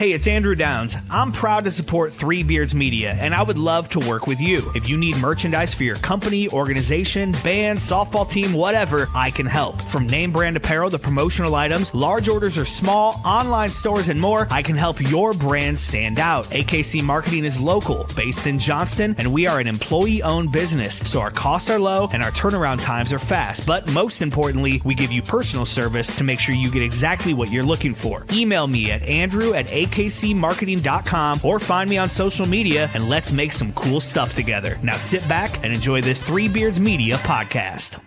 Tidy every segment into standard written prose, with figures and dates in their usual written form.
Hey, it's Andrew Downs. I'm proud to support Three Beards Media, and I would love to work with you. If you need merchandise for your company, organization, band, softball team, whatever, I can help. From name brand apparel to promotional items, large orders or small, online stores, and more, I can help your brand stand out. AKC Marketing is local, based in Johnston, and we are an employee-owned business, so our costs are low and our turnaround times are fast. But most importantly, we give you personal service to make sure you get exactly what you're looking for. Email me at andrew@akcmarketing.com or find me on social media, and let's make some cool stuff together. Now sit back and enjoy this Three Beards Media podcast.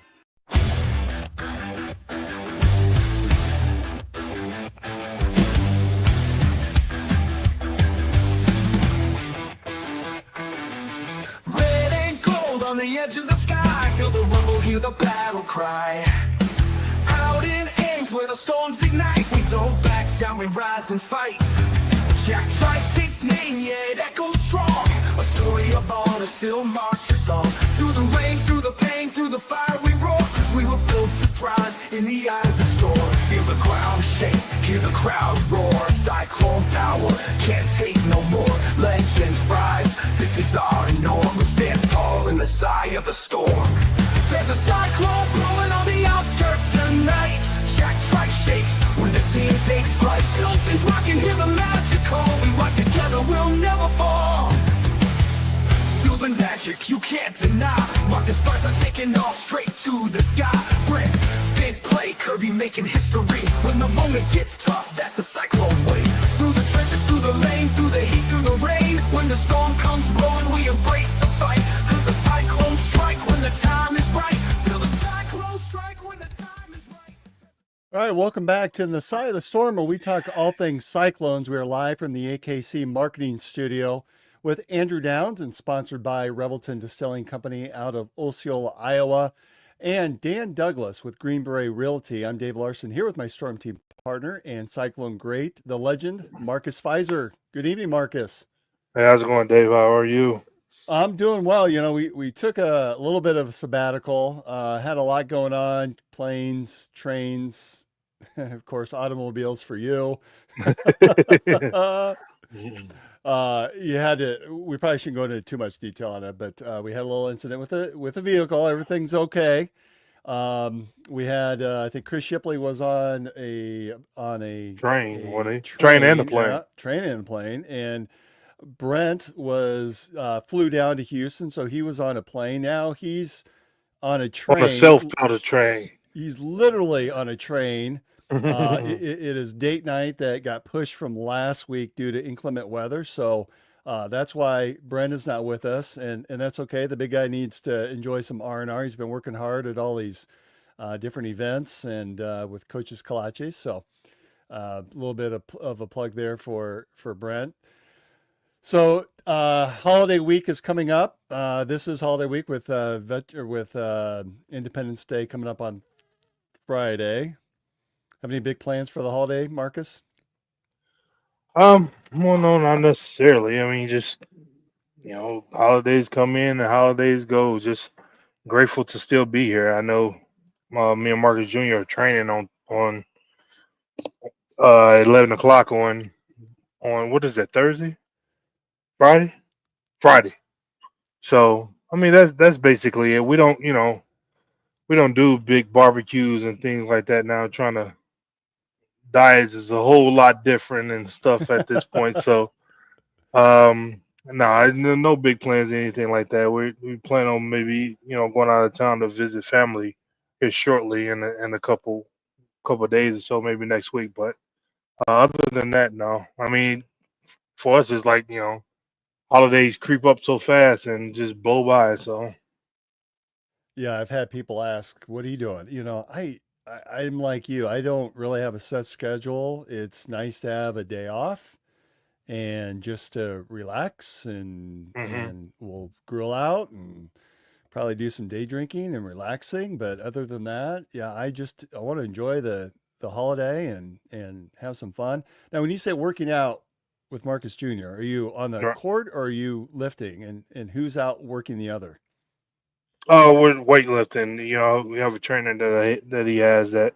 Red and gold on the edge of the sky, feel the rumble, hear the battle cry. Out in Ames where the storms ignite, we don't back down, we rise and fight. Jack Trice's his name, yeah, it echoes strong. A story of honor still marches on. Through the rain, through the pain, through the fire we roar, 'cause we were built to thrive in the eye of the storm. Feel the ground shake, hear the crowd roar. Cyclone power, can't take no more. Legends rise, this is our norm. We stand tall in the sigh of the storm. There's a cyclone blowing on the outskirts tonight. Jack Trice shakes when the team takes flight. Buildings rocking, hear the magical. We rise together, we'll never fall. Feel the magic you can't deny. Marcus Stars are taking off straight to the sky. Brent, big play, Kirby making history. When the moment gets tough, that's the cyclone way. Through the trenches, through the lane, through the heat, through the rain. When the storm comes rolling, we embrace the fight. 'Cause the cyclones strike when the time is right. Feel the cyclones strike when the time is right. All right, welcome back to In the Side of the Storm, where we talk all things cyclones. We are live from the AKC Marketing Studio with Andrew Downs and sponsored by Revelton Distilling Company out of Osceola, Iowa, and Dan Douglas with Green Beret Realty. I'm Dave Larson here with my Storm Team partner and Cyclone great, the legend, Marcus Pfizer. Good evening, Marcus. Hey, how's it going, Dave? How are you? I'm doing well. You know, we took a little bit of a sabbatical, had a lot going on, planes, trains, of course, automobiles for you. You had to, we probably shouldn't go into too much detail on it, but we had a little incident with a vehicle. Everything's okay. We had, I think Chris Shipley was on a Train, wasn't he? Train and a plane. yeah, train and a plane. And Brent was, flew down to Houston. So he was on a plane. Now he's on a train. On a self-built train. He's literally on a train. It is date night that got pushed from last week due to inclement weather. So that's why Brenda's not with us, and that's okay. The big guy needs to enjoy some R&R. He's been working hard at all these different events and with Coaches Kalaches. So a little bit of a plug there for Brent. So holiday week is coming up. This is holiday week with Independence Day coming up on Friday. Have any big plans for the holiday, Marcus? Well, no, not necessarily. I mean, just, holidays come in and holidays go. Just grateful to still be here. I know me and Marcus Jr. are training on 11 o'clock on what is that, Thursday? Friday. So, I mean, that's basically it. We don't do big barbecues and things like that now, trying to diets is a whole lot different and stuff at this point. So, no big plans, anything like that. We plan on maybe going out of town to visit family here shortly in a couple of days or so, maybe next week. But other than that, no. I mean, for us, it's like holidays creep up so fast and just blow by. So. Yeah, I've had people ask, "What are you doing?" I'm like you. I don't really have a set schedule. It's nice to have a day off and just to relax and we'll grill out and probably do some day drinking and relaxing. But other than that, yeah, I want to enjoy the holiday and have some fun. Now, when you say working out with Marcus Jr., are you on the Sure. court or are you lifting? And who's out working the other? Oh, we're weightlifting. We have a trainer that he has that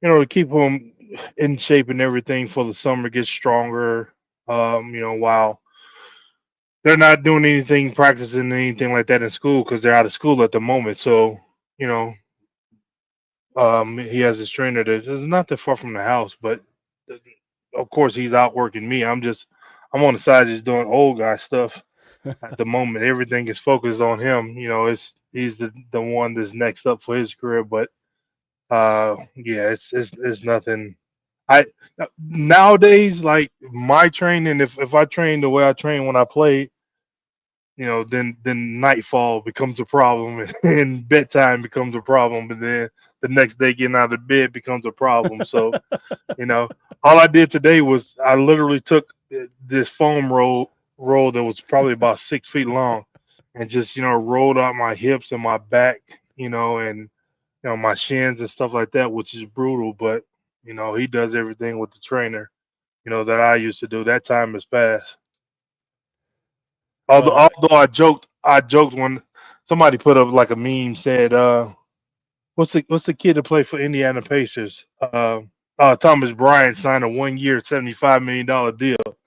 to keep him in shape and everything for the summer, get stronger. While they're not doing anything, practicing anything like that in school because they're out of school at the moment. So, you know, he has his trainer that is not that far from the house, but of course he's out working me. I'm on the side just doing old guy stuff at the moment. Everything is focused on him. He's the one that's next up for his career. But yeah, it's nothing. I Nowadays, like my training, if I train the way I train when I play, then nightfall becomes a problem, and bedtime becomes a problem, and then the next day getting out of bed becomes a problem. So, you know, all I did today was I literally took this foam roll that was probably about 6 feet long, and just rolled out my hips and my back, and my shins and stuff like that, which is brutal. But he does everything with the trainer, that I used to do. That time has passed. Well, Although I joked when somebody put up like a meme said, what's the kid that played for Indiana Pacers? Thomas Bryant signed a 1 year, $75 million deal.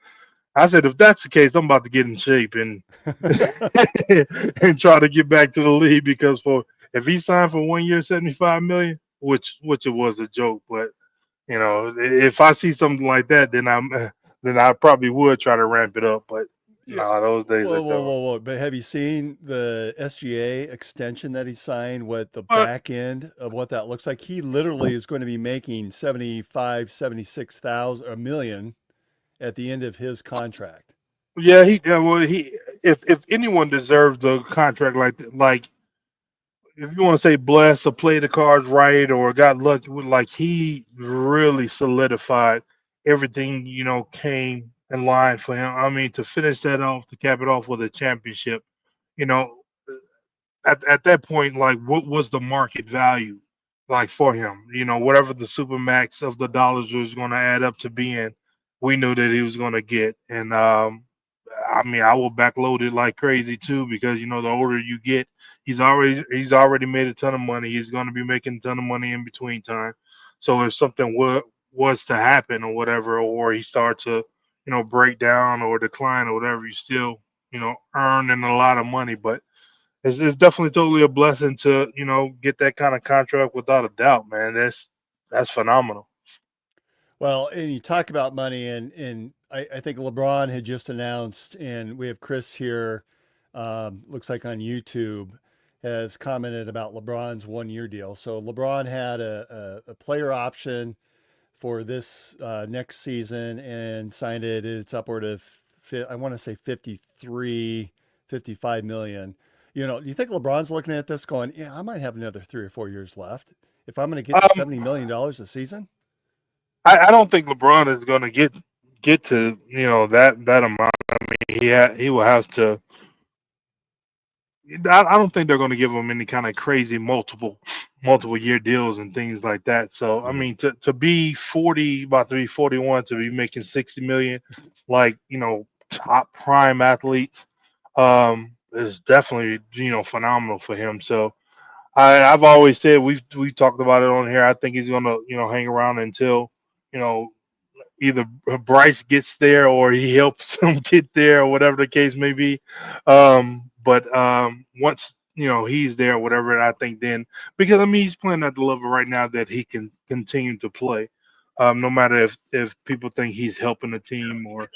I said, if that's the case, I'm about to get in shape and and try to get back to the league because if he signed for 1 year, 75 million, which it was a joke, but if I see something like that, then I probably would try to ramp it up, but yeah. nah, those days Whoa, are whoa, done. whoa, whoa. But have you seen the SGA extension that he signed? What the But back end of what that looks like? He literally is going to be making 75, 76,000, a million at the end of his contract. yeah, if anyone deserves a contract like if you want to say blessed or play the cards right or got lucky with like he really solidified everything, came in line for him. I mean, to finish that off, to cap it off with a championship, you know, at that point, like what was the market value like for him? Whatever the supermax of the dollars was going to add up to being, we knew that he was going to get. And I mean, I will backload it like crazy too because the older you get, he's already made a ton of money. He's going to be making a ton of money in between time. So if something was to happen or whatever, or he starts to break down or decline or whatever, you still earning a lot of money. But it's definitely totally a blessing to get that kind of contract without a doubt, man. That's phenomenal. Well, and you talk about money, and I think LeBron had just announced, and we have Chris here, looks like on YouTube, has commented about LeBron's 1 year deal. So LeBron had a player option for this next season and signed it. It's upward of, I want to say 53, 55 million. Do you think LeBron's looking at this going, yeah, I might have another 3 or 4 years left if I'm going to get to Um, $70 million a season? I don't think LeBron is going to get to that amount. I mean, he will have to. I don't think they're going to give him any kind of crazy multiple year deals and things like that. So I Mhm. mean, to be 40, about to be 41, to be making 60 million, like top prime athletes, is definitely phenomenal for him. So I've always said we talked about it on here. I think he's gonna hang around until you know either Bryce gets there or he helps him get there or whatever the case may be. But once he's there, whatever, I think then because I mean he's playing at the level right now that he can continue to play. No matter if people think he's helping the team or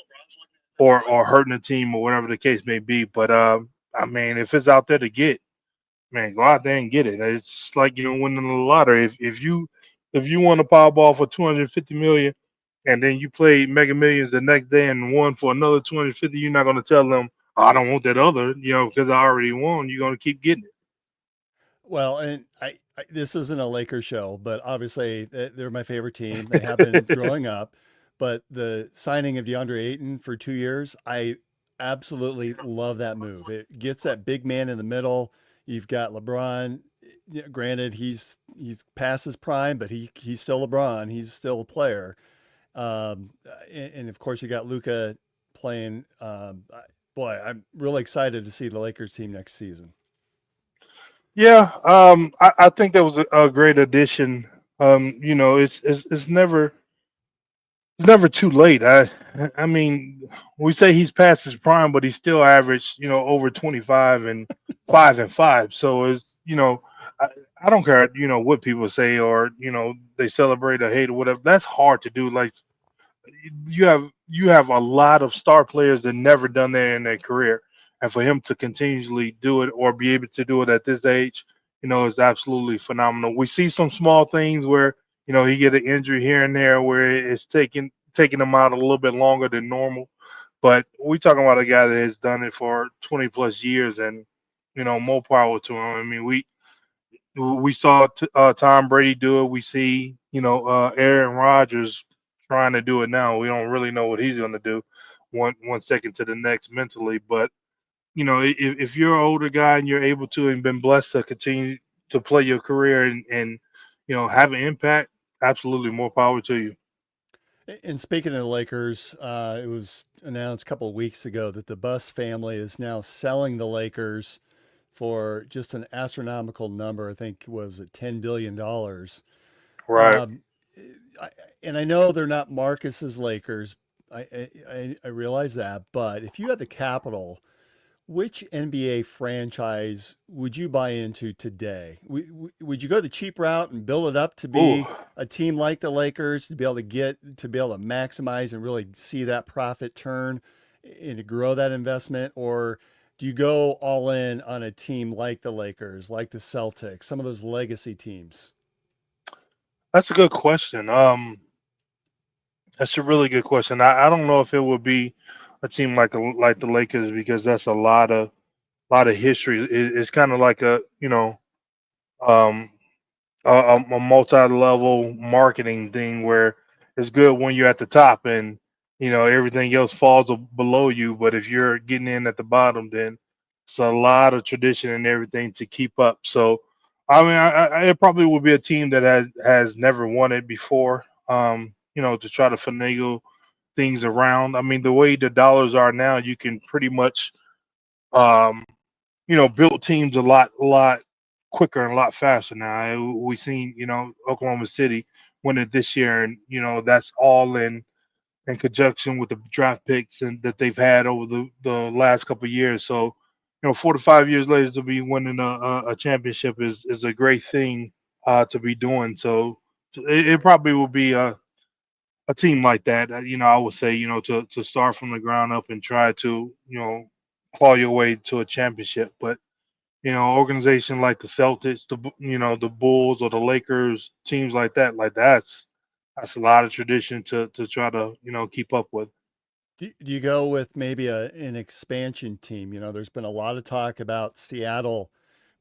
hurting the team or whatever the case may be. But I mean, if it's out there to get, man, go out there and get it. It's just like winning the lottery. If you won a Powerball for 250 million, and then you play Mega Millions the next day and won for another 250, you're not gonna tell them, oh, I don't want that other, because I already won. You're gonna keep getting it. Well, and this isn't a Lakers show, but obviously they're my favorite team. They have been growing up. But the signing of DeAndre Ayton for 2 years, I absolutely love that move. It gets that big man in the middle. You've got LeBron. Yeah, granted, he's past his prime, but he's still LeBron. He's still a player. And of course, you got Luca playing. Boy, I'm really excited to see the Lakers team next season. Yeah, I think that was a great addition You know, it's never too late. I mean, we say he's past his prime, but he's still averaged, you know, over 25 and 5 and 5. So it's, you know, I, I don't care, you know, what people say or, you know, they celebrate or hate or whatever. That's hard to do. Like you have a lot of star players that never done that in their career, and for him to continuously do it or be able to do it at this age, you know, is absolutely phenomenal. We see some small things where you know he get an injury here and there where it's taking him out a little bit longer than normal, but we talking about a guy that has done it for 20 plus years, and you know, more power to him. I mean, we saw Tom Brady do it. We see, you know, Aaron Rodgers trying to do it now. We don't really know what he's going to do one second to the next mentally. But you know, if you're an older guy and you're able to and been blessed to continue to play your career and you know have an impact, absolutely more power to you. And speaking of the Lakers, it was announced a couple of weeks ago that the Buss family is now selling the Lakers for just an astronomical number. I think was it $10 billion. Right. Um, I, and I know they're not Marcus's Lakers. I realize that, but if you had the capital, which NBA franchise would you buy into today? Would you go the cheap route and build it up to Ooh. be a team like the Lakers to be able to maximize and really see that profit turn and to grow that investment? Or do you go all in on a team like the Lakers, like the Celtics, some of those legacy teams? That's a good question. That's a really good question. I don't know if it would be a team like the Lakers because that's a lot of history. It's kind of like a you know um, a multi-level marketing thing where it's good when you're at the top and you know everything else falls below you. But if you're getting in at the bottom, then it's a lot of tradition and everything to keep up. So I mean, it probably would be a team that has never won it before. You know, to try to finagle things around. I mean, the way the dollars are now, you can pretty much um, you know, built teams a lot quicker and a lot faster now. We seen, you know, Oklahoma City win it this year, and you know that's all in conjunction with the draft picks and that they've had over the last couple of years. So, you know, 4 to 5 years later to be winning a championship is a great thing to be doing. So it probably will be a team like that. You know, I would say, you know, to start from the ground up and try to, you know, claw your way to a championship. But you know, organization like the Celtics, you know the Bulls or the Lakers, teams like that's a lot of tradition to try to you know keep up with. Do you go with maybe an expansion team? You know, there's been a lot of talk about Seattle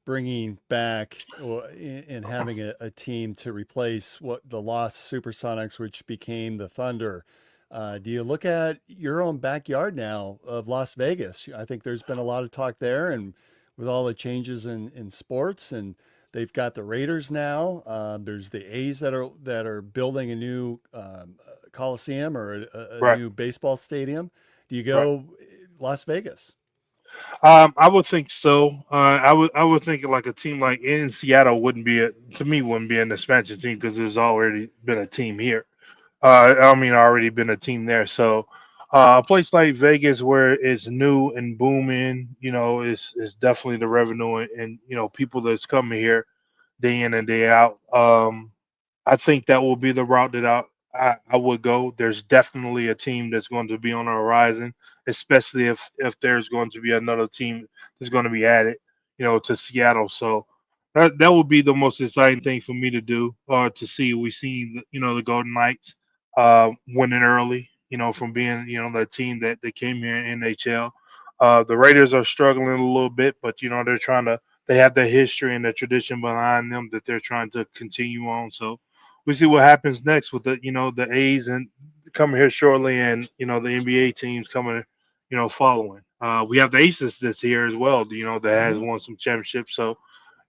bringing back and having a team to replace what the lost Supersonics, which became the Thunder. Do you look at your own backyard now of Las Vegas? I think there's been a lot of talk there, and with all the changes in sports, and they've got the Raiders now. There's the A's that are building a new coliseum or a Right, new baseball stadium. Do you right. go Las Vegas? I would think so. I would think like a team like in Seattle wouldn't be to me wouldn't be an expansion team because there's already been a team here. I mean, already been a team there. So a place like Vegas where it's new and booming, you know, is definitely the revenue and you know people that's coming here day in and day out. I think that will be the route that I would go. There's definitely a team that's going to be on the horizon, especially if there's going to be another team that's going to be added, you know, to Seattle. So that would be the most exciting thing for me to do, to see. We see, you know, the Golden Knights winning early, you know, from being, you know, the team that came here in NHL. The Raiders are struggling a little bit, but you know, they have their history and their tradition behind them that they're trying to continue on. So we see what happens next with the you know the A's and coming here shortly, and you know the NBA teams coming, you know, following. We have the Aces this year as well. You know that has Hmm. won some championships. So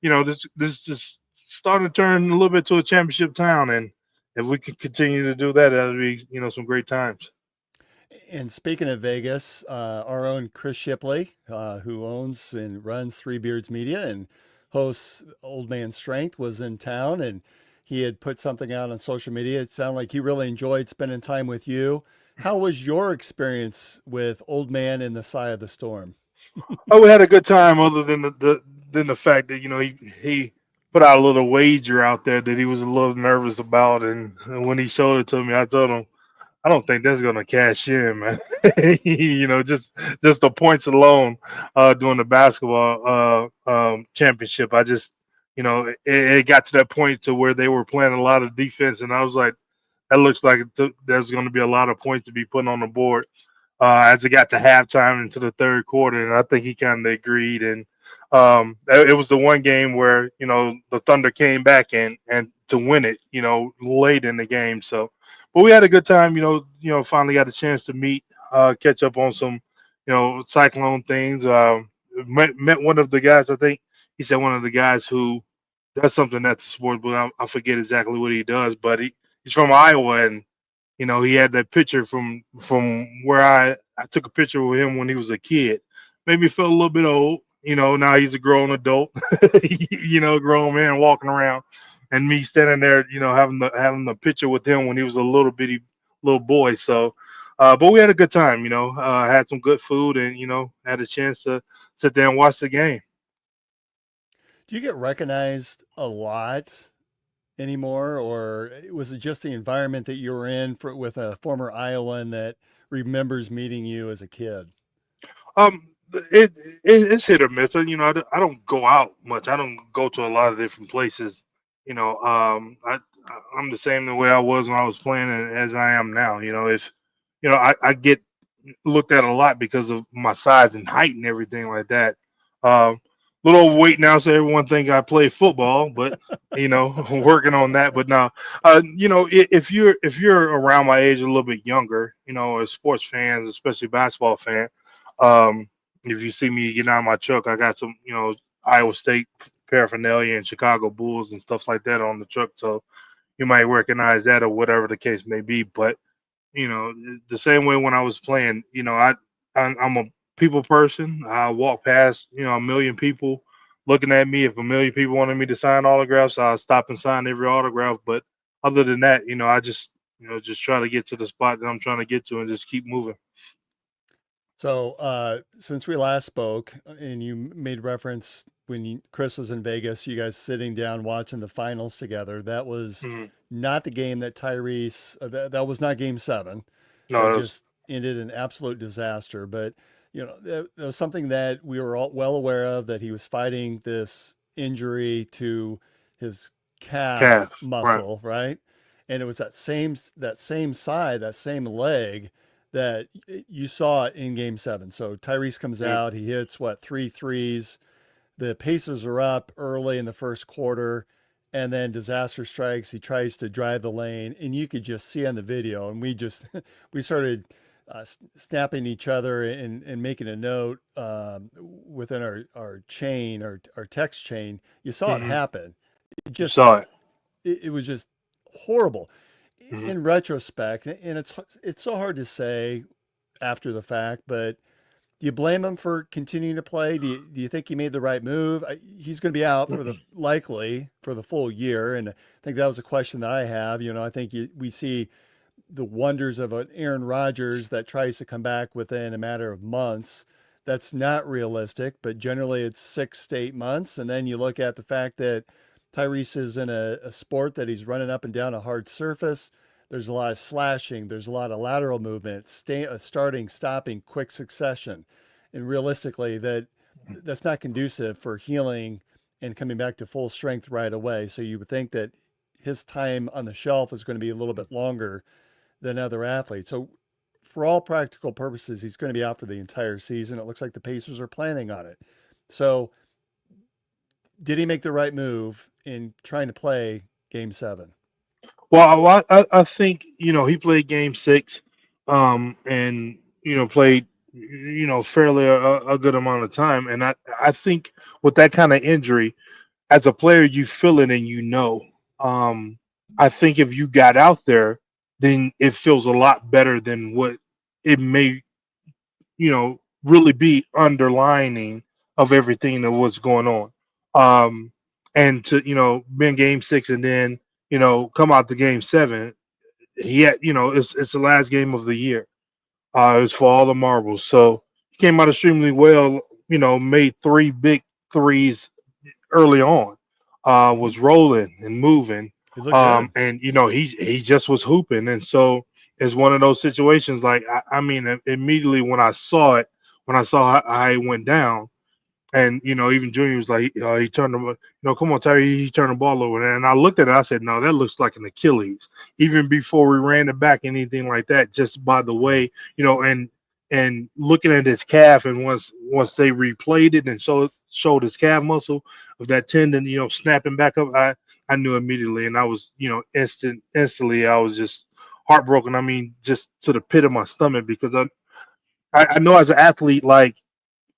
you know this just starting to turn a little bit to a championship town, and if we can continue to do that, that'll be you know some great times. And speaking of Vegas, our own Chris Shipley, who owns and runs Three Beards Media and hosts Old Man Strength, was in town, and he had put something out on social media. It sounded like he really enjoyed spending time with you. How was your experience with Old Man in the Sigh of the Storm? Oh, we had a good time, other than the fact that he put out a little wager out there that he was a little nervous about, and when he showed it to me, I told him I don't think that's gonna cash in, man. Just the points alone during the basketball championship. I just it got to that point to where they were playing a lot of defense, and I was like, that looks like there's going to be a lot of points to be put on the board as it got to halftime into the third quarter, and I think he kind of agreed. And it was the one game where the Thunder came back and to win it, late in the game. So, but we had a good time. Finally got a chance to meet, catch up on some, Cyclone things. Met one of the guys. I think he said one of the guys who does something at the sports book. I forget exactly what he does, but he's from Iowa, and he had that picture from where I took a picture with him when he was a kid. Made me feel a little bit old. Now he's a grown adult, grown man walking around, and me standing there, having the picture with him when he was a little bitty little boy. So, but we had a good time. Had some good food, and had a chance to sit there and watch the game. Do you get recognized a lot anymore, or was it just the environment that you were in with a former Iowan that remembers meeting you as a kid? It's hit or miss. I don't go out much. I don't go to a lot of different places. I'm the same the way I was when I was playing as I am now. If I get looked at a lot because of my size and height and everything like that. Little overweight now, so everyone think I play football, but working on that. But now, if you're around my age, a little bit younger, as sports fans, especially basketball fan, if you see me getting out of my truck, I got some, Iowa State paraphernalia and Chicago Bulls and stuff like that on the truck, so you might recognize that or whatever the case may be. But the same way when I was playing, I'm a people person. I walk past, a million people looking at me. If a million people wanted me to sign autographs, I'll stop and sign every autograph. But other than that, I just try to get to the spot that I'm trying to get to and just keep moving. So, since we last spoke, and you made reference when Chris was in Vegas, you guys sitting down watching the finals together. That was Mhm. not the game that Tyrese. That was not Game 7. No, That it was, just ended in absolute disaster. But that was something that we were all well aware of, that he was fighting this injury to his calf calf, right? muscle, right? And it was that same side, that same leg that you saw it in Game 7. So Tyrese comes Mhm. out, he hits what, three threes. The Pacers are up early in the first quarter, and then disaster strikes. He tries to drive the lane, and you could just see on the video. And we just we started snapping each other and making a note within our chain, our text chain. You saw it Mhm. happen. It You just saw it. it was just horrible Mhm. in retrospect, and it's so hard to say after the fact. But do you blame him for continuing to play? Do you think he made the right move? He's going to be out for the likely for the full year, and I think that was a question that I have. I think we see the wonders of an Aaron Rodgers that tries to come back within a matter of months. That's not realistic, but generally it's 6 to 8 months. And then you look at the fact that Tyrese is in a sport that he's running up and down a hard surface. There's a lot of slashing. There's a lot of lateral movement, starting, stopping, quick succession. And realistically, that's not conducive for healing and coming back to full strength right away. So you would think that his time on the shelf is going to be a little bit longer than other athletes. So for all practical purposes, he's going to be out for the entire season. It looks like the Pacers are planning on it. So did he make the right move in trying to play Game 7? Well, I think he played Game 6, and played fairly a good amount of time, and I think with that kind of injury, as a player, you feel it and Um, I think if you got out there, then it feels a lot better than what it may really be underlining of everything that was going on. And to be in Game 6 and then come out to game 7, he had, it's the last game of the year. It was for all the marbles. So he came out extremely well, made 3 big threes early on, was rolling and moving. He looked good. And he just was hooping. And so it's one of those situations like I mean, immediately when I saw it, when I saw how it went down, and even Junior was like, he turned the, come on, Terry, he turned the ball over. And I looked at it, I said, no, that looks like an Achilles. Even before we ran it back, anything like that, just by the way, and looking at his calf, and once they replayed it and showed his calf muscle of that tendon, snapping back up, I knew immediately, and I was, instantly, I was just heartbroken. I mean, just to the pit of my stomach, because I know as an athlete, like,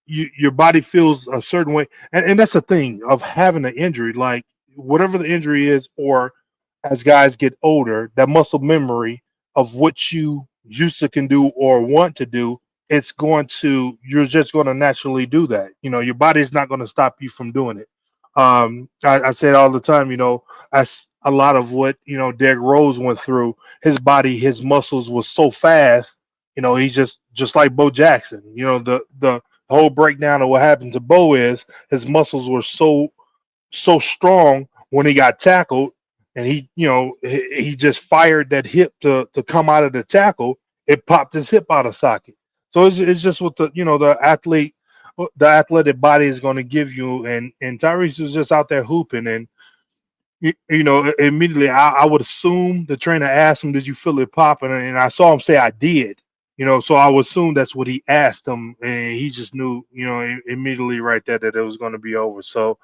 your body feels a certain way, and that's the thing of having an injury, like whatever the injury is, or as guys get older, that muscle memory of what you used to can do or want to do, you're just going to naturally do that. Your body's not going to stop you from doing it. I say it all the time, as a lot of what Derrick Rose went through, his body, his muscles was so fast, he's just like Bo Jackson. The whole breakdown of what happened to Bo is his muscles were so strong when he got tackled, and he just fired that hip to come out of the tackle. It popped his hip out of socket. So it's just what the athletic body is going to give you. And Tyrese was just out there hooping, and immediately I would assume the trainer asked him, "Did you feel it popping?" And I saw him say, "I did." So I would assume that's what he asked him, and he just knew, immediately right there that it was going to be over. So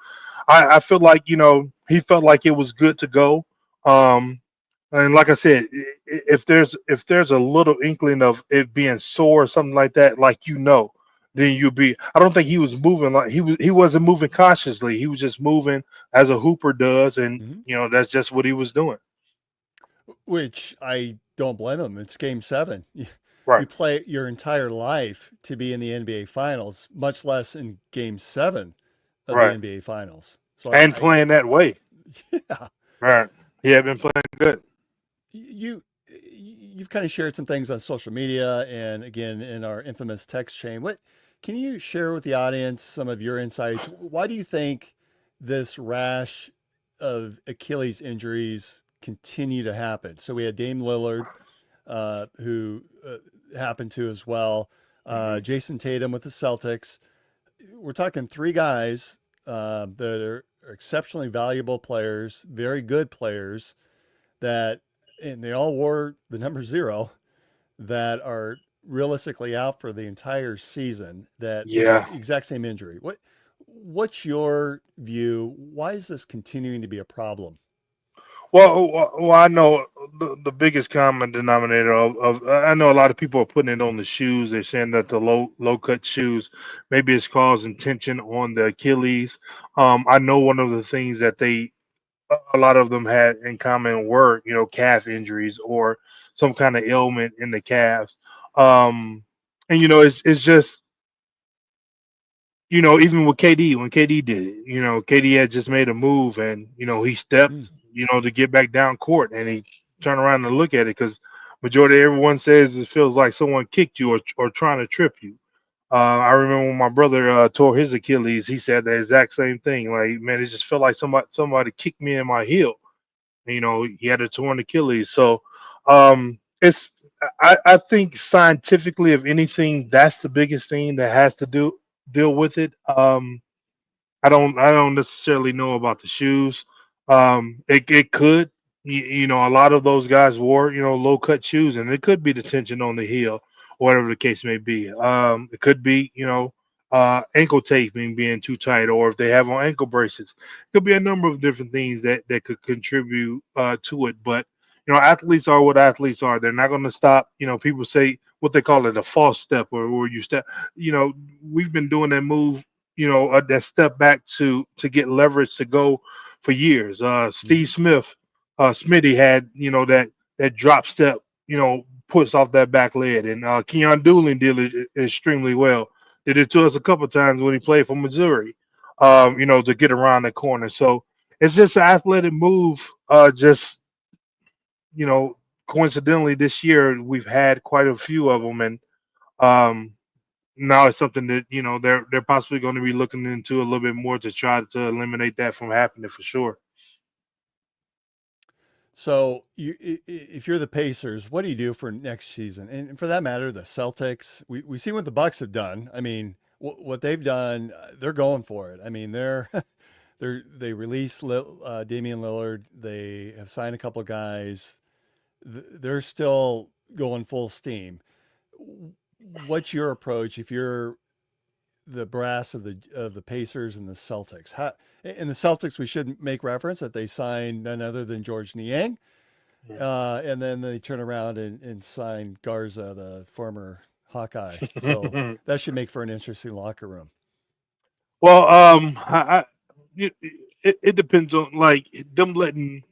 I feel like, he felt like it was good to go. And like I said, if there's a little inkling of it being sore or something like that, then you'll be. I don't think he was moving like he wasn't moving cautiously. He was just moving as a hooper does, and that's just what he was doing. Which I don't blame him. It's game 7. Right. You play your entire life to be in the NBA Finals, much less in Game 7 of Right. the NBA Finals. So Playing that way. Yeah. Right. He had been playing good. You've kind of shared some things on social media and again in our infamous text chain. What can you share with the audience some of your insights? Why do you think this rash of Achilles injuries continue to happen? So we had Dame Lillard, who happened to as well. Jason Tatum with the Celtics. We're talking 3 guys that are exceptionally valuable players, very good players, and they all wore the number 0, that are realistically out for the entire season. That Yeah. exact same injury. What's your view? Why is this continuing to be a problem? Well, I know the biggest common denominator of I know a lot of people are putting it on the shoes. They're saying that the low cut shoes maybe it's causing tension on the Achilles. I know one of the things that a lot of them had in common were calf injuries or some kind of ailment in the calves. And it's just even with KD, when KD did it, KD had just made a move, and he stepped to get back down court, and he turned around and look at it, because majority of everyone says it feels like someone kicked you or trying to trip you. I remember when my brother tore his Achilles, he said the exact same thing. Like, man, it just felt like somebody kicked me in my heel. He had a torn Achilles. So I think scientifically, if anything, that's the biggest thing that has to deal with it. I don't necessarily know about the shoes. It could, a lot of those guys wore, low cut shoes, and it could be the tension on the heel, or whatever the case may be. It could be, ankle taping being too tight, or if they have on ankle braces. It could be a number of different things that could contribute to it. But athletes are what athletes are. They're not going to stop. People say what they call it a false step, or where you step. We've been doing that move, that step back to get leverage to go for years. Steve Smith, Smitty had, that drop step, puts off that back leg, and Keon Dooling did it extremely well. Did it to us a couple of times when he played for Missouri, to get around the corner. So it's just an athletic move, just you know, coincidentally this year we've had quite a few of them, and um, now it's something that they're possibly going to be looking into a little bit more to try to eliminate that from happening for sure. So if you're the Pacers, what do you do for next season? And for that matter, the Celtics, we see what the Bucks have done. I mean, what they've done, they're going for it. I mean, they released Damian Lillard. They have signed a couple of guys. They're still going full steam. What's your approach if you're the brass of the Pacers and the Celtics? In the Celtics, we should make reference that they signed none other than George Niang, and then they turn around and sign Garza, the former Hawkeye. So that should make for an interesting locker room. Well, it, it depends on like them letting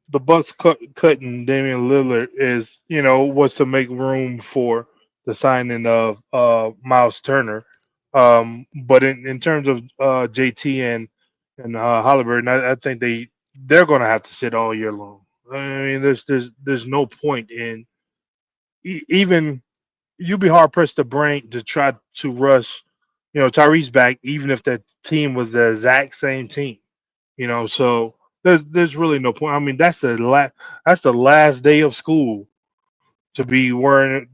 the Bucks cutting Damian Lillard is was to make room for the signing of Miles Turner. But in terms of JT and Halliburton, I think they're going to have to sit all year long. I mean, there's no point in even you'd be hard pressed to try to rush Tyrese back, even if that team was the exact same team. So there's really no point. I mean, that's the last day of school to be worrying,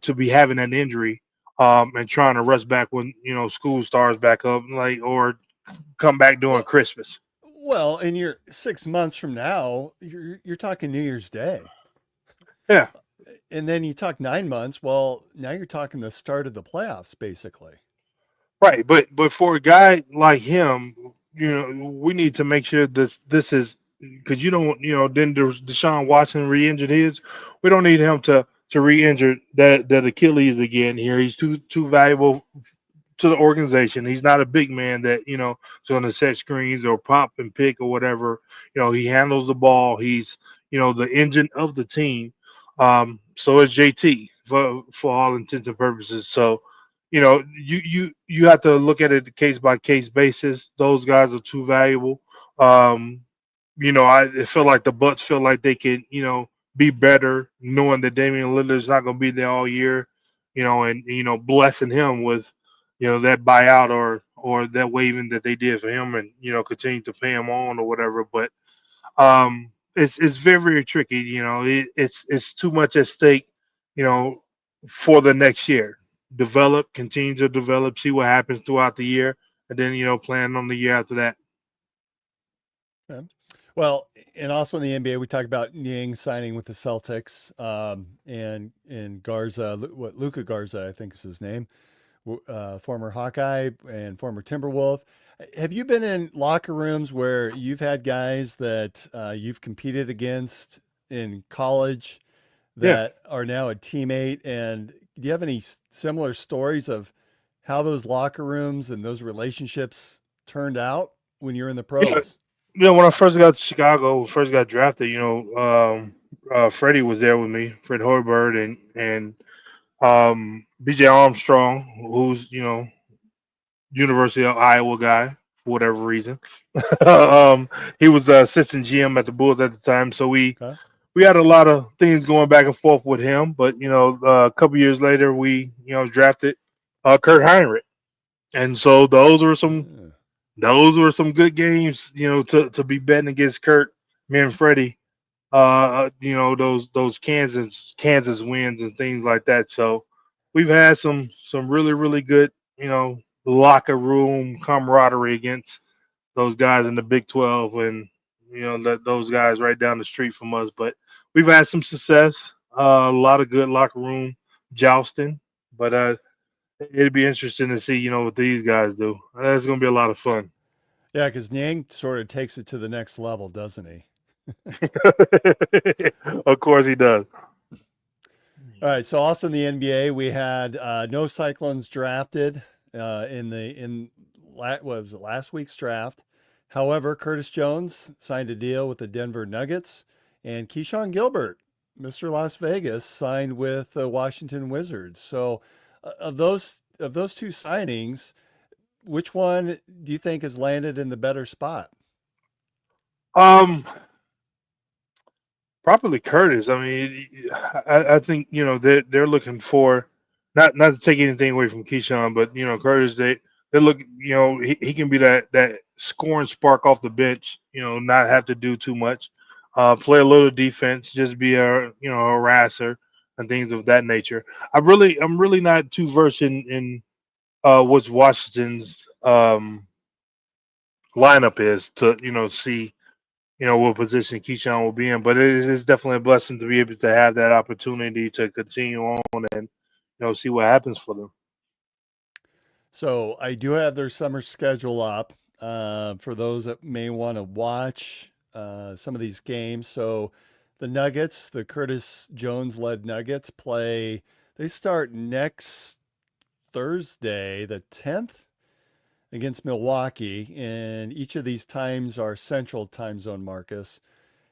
to be having an injury, and trying to rush back when school starts back up, like or come back during Well, Christmas. well, and you're 6 months from now, you're talking New Year's Day. Yeah, And then you talk 9 months. Well, now you're talking the start of the playoffs, basically. right. But for a guy like him, we need to make sure this is because you don't then there's Deshaun Watson re-injured his. We don't need him to re-injure that Achilles again here. He's too valuable to the organization. He's not a big man that is going to set screens or pop and pick or whatever. He handles the ball. He's the engine of the team. So is JT for all intents and purposes. So you have to look at it case by case basis. Those guys are too valuable. Um, I feel like the Bucks feel like they can be better knowing that Damian Lillard's not going to be there all year. And blessing him with that buyout or that waiving that they did for him, and continue to pay him on or whatever. But it's very very tricky. It's too much at stake. You know, for the next year, continue to develop, see what happens throughout the year, and then plan on the year after that. Okay. Well, and also in the NBA, we talked about Niang signing with the Celtics, and Garza, Luca Garza, I think is his name, former Hawkeye and former Timberwolf. Have you been in locker rooms where you've had guys that you've competed against in college Yeah. that are now a teammate? And do you have any similar stories of how those locker rooms and those relationships turned out when you're in the Yeah. pros? When I first got to Chicago, first got drafted, Freddie was there with me, Fred Hoiberg, and BJ Armstrong, who's University of Iowa guy for whatever reason. He was the assistant GM at the Bulls at the time, so Okay. we had a lot of things going back and forth with him. But a couple years later, we drafted Kurt Heinrich, and so Yeah. those were some good games, to be betting against Kurt, me and Freddie. Those Kansas wins and things like that. So we've had some really really good locker room camaraderie against those guys in the Big 12, and those guys right down the street from us. But we've had some success, a lot of good locker room jousting. But it'd be interesting to see what these guys do. That's gonna be a lot of fun. Yeah, because Niang sort of takes it to the next level, doesn't he? Of course he does. All right. So also in the NBA, we had no Cyclones drafted what was it, last week's draft. However, Curtis Jones signed a deal with the Denver Nuggets, and Keyshawn Gilbert, Mr. Las Vegas, signed with the Washington Wizards. So, of those two signings, which one do you think has landed in the better spot? Um, Probably Curtis. I mean, I think they're looking for not to take anything away from Keyshawn, but Curtis they look he can be that scoring spark off the bench. Not have to do too much, play a little defense, just be a harasser and things of that nature. I'm really not too versed in what Washington's lineup is to see what position Keyshawn will be in. But it is definitely a blessing to be able to have that opportunity to continue on and see what happens for them. So I do have their summer schedule up for those that may want to watch some of these games. So the Nuggets, the Curtis Jones led Nuggets play. They start next Thursday, the 10th, against Milwaukee, and each of these times are Central Time Zone, Marcus.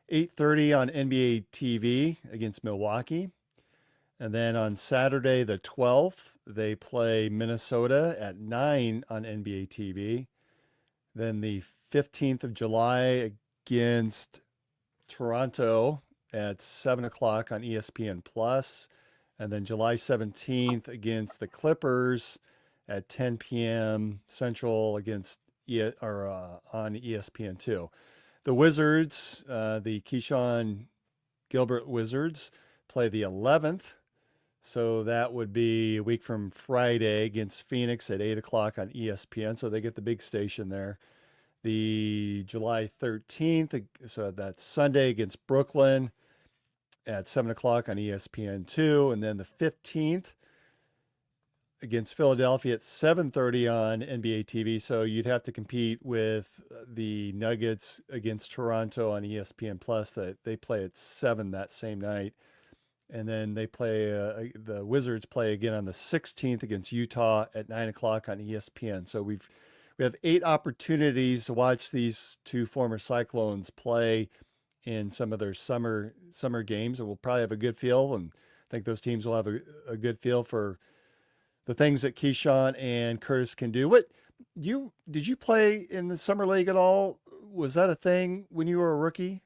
8:30 on NBA TV against Milwaukee. And then on Saturday, the 12th, they play Minnesota at 9 on NBA TV. Then the 15th of July against Toronto at 7 o'clock on ESPN Plus. And then July 17th against the Clippers at 10 p.m. Central against on ESPN2. The Wizards, the Keyshawn Gilbert Wizards, play the 11th. So that would be a week from Friday against Phoenix at 8 o'clock on ESPN. So they get the big station there. The July 13th, so that's Sunday against Brooklyn at 7 o'clock on ESPN2. And then the 15th against Philadelphia at 7:30 on NBA TV. So you'd have to compete with the Nuggets against Toronto on ESPN Plus. That they play at 7 that same night. And then they play, the Wizards play again on the 16th against Utah at 9 o'clock on ESPN. So we have 8 opportunities to watch these two former Cyclones play in some of their summer games, and we'll probably have a good feel. And I think those teams will have a good feel for the things that Keyshawn and Curtis can do. Did you play in the summer league at all? Was that a thing when you were a rookie?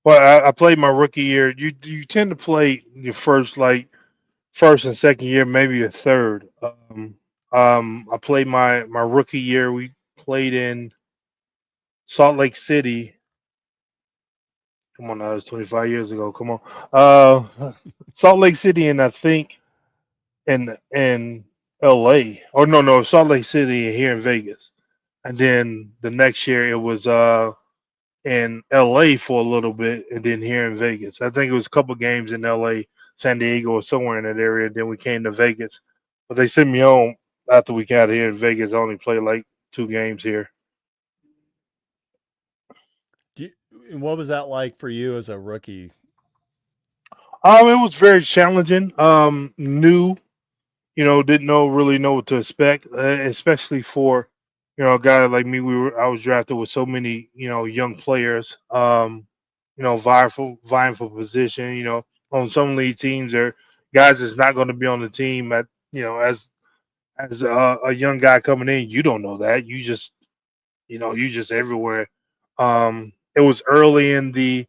Well, I played my rookie year. You tend to play your first and second year, maybe a third. I played my rookie year. We played in Salt Lake City. Come on, now, that was 25 years ago. Come on, Salt Lake City, and I think in L.A. or no, Salt Lake City here in Vegas, and then the next year it was in L.A. for a little bit, and then here in Vegas. I think it was a couple games in L.A., San Diego, or somewhere in that area. Then we came to Vegas, but they sent me home after we got here in Vegas. I only played like 2 games here. And what was that like for you as a rookie? It was very challenging. New, didn't really know what to expect, especially for a guy like me. I was drafted with so many young players. Vying for position. On some league teams, there guys that's not going to be on the team at as a young guy coming in. You don't know that. You just everywhere. It was early in the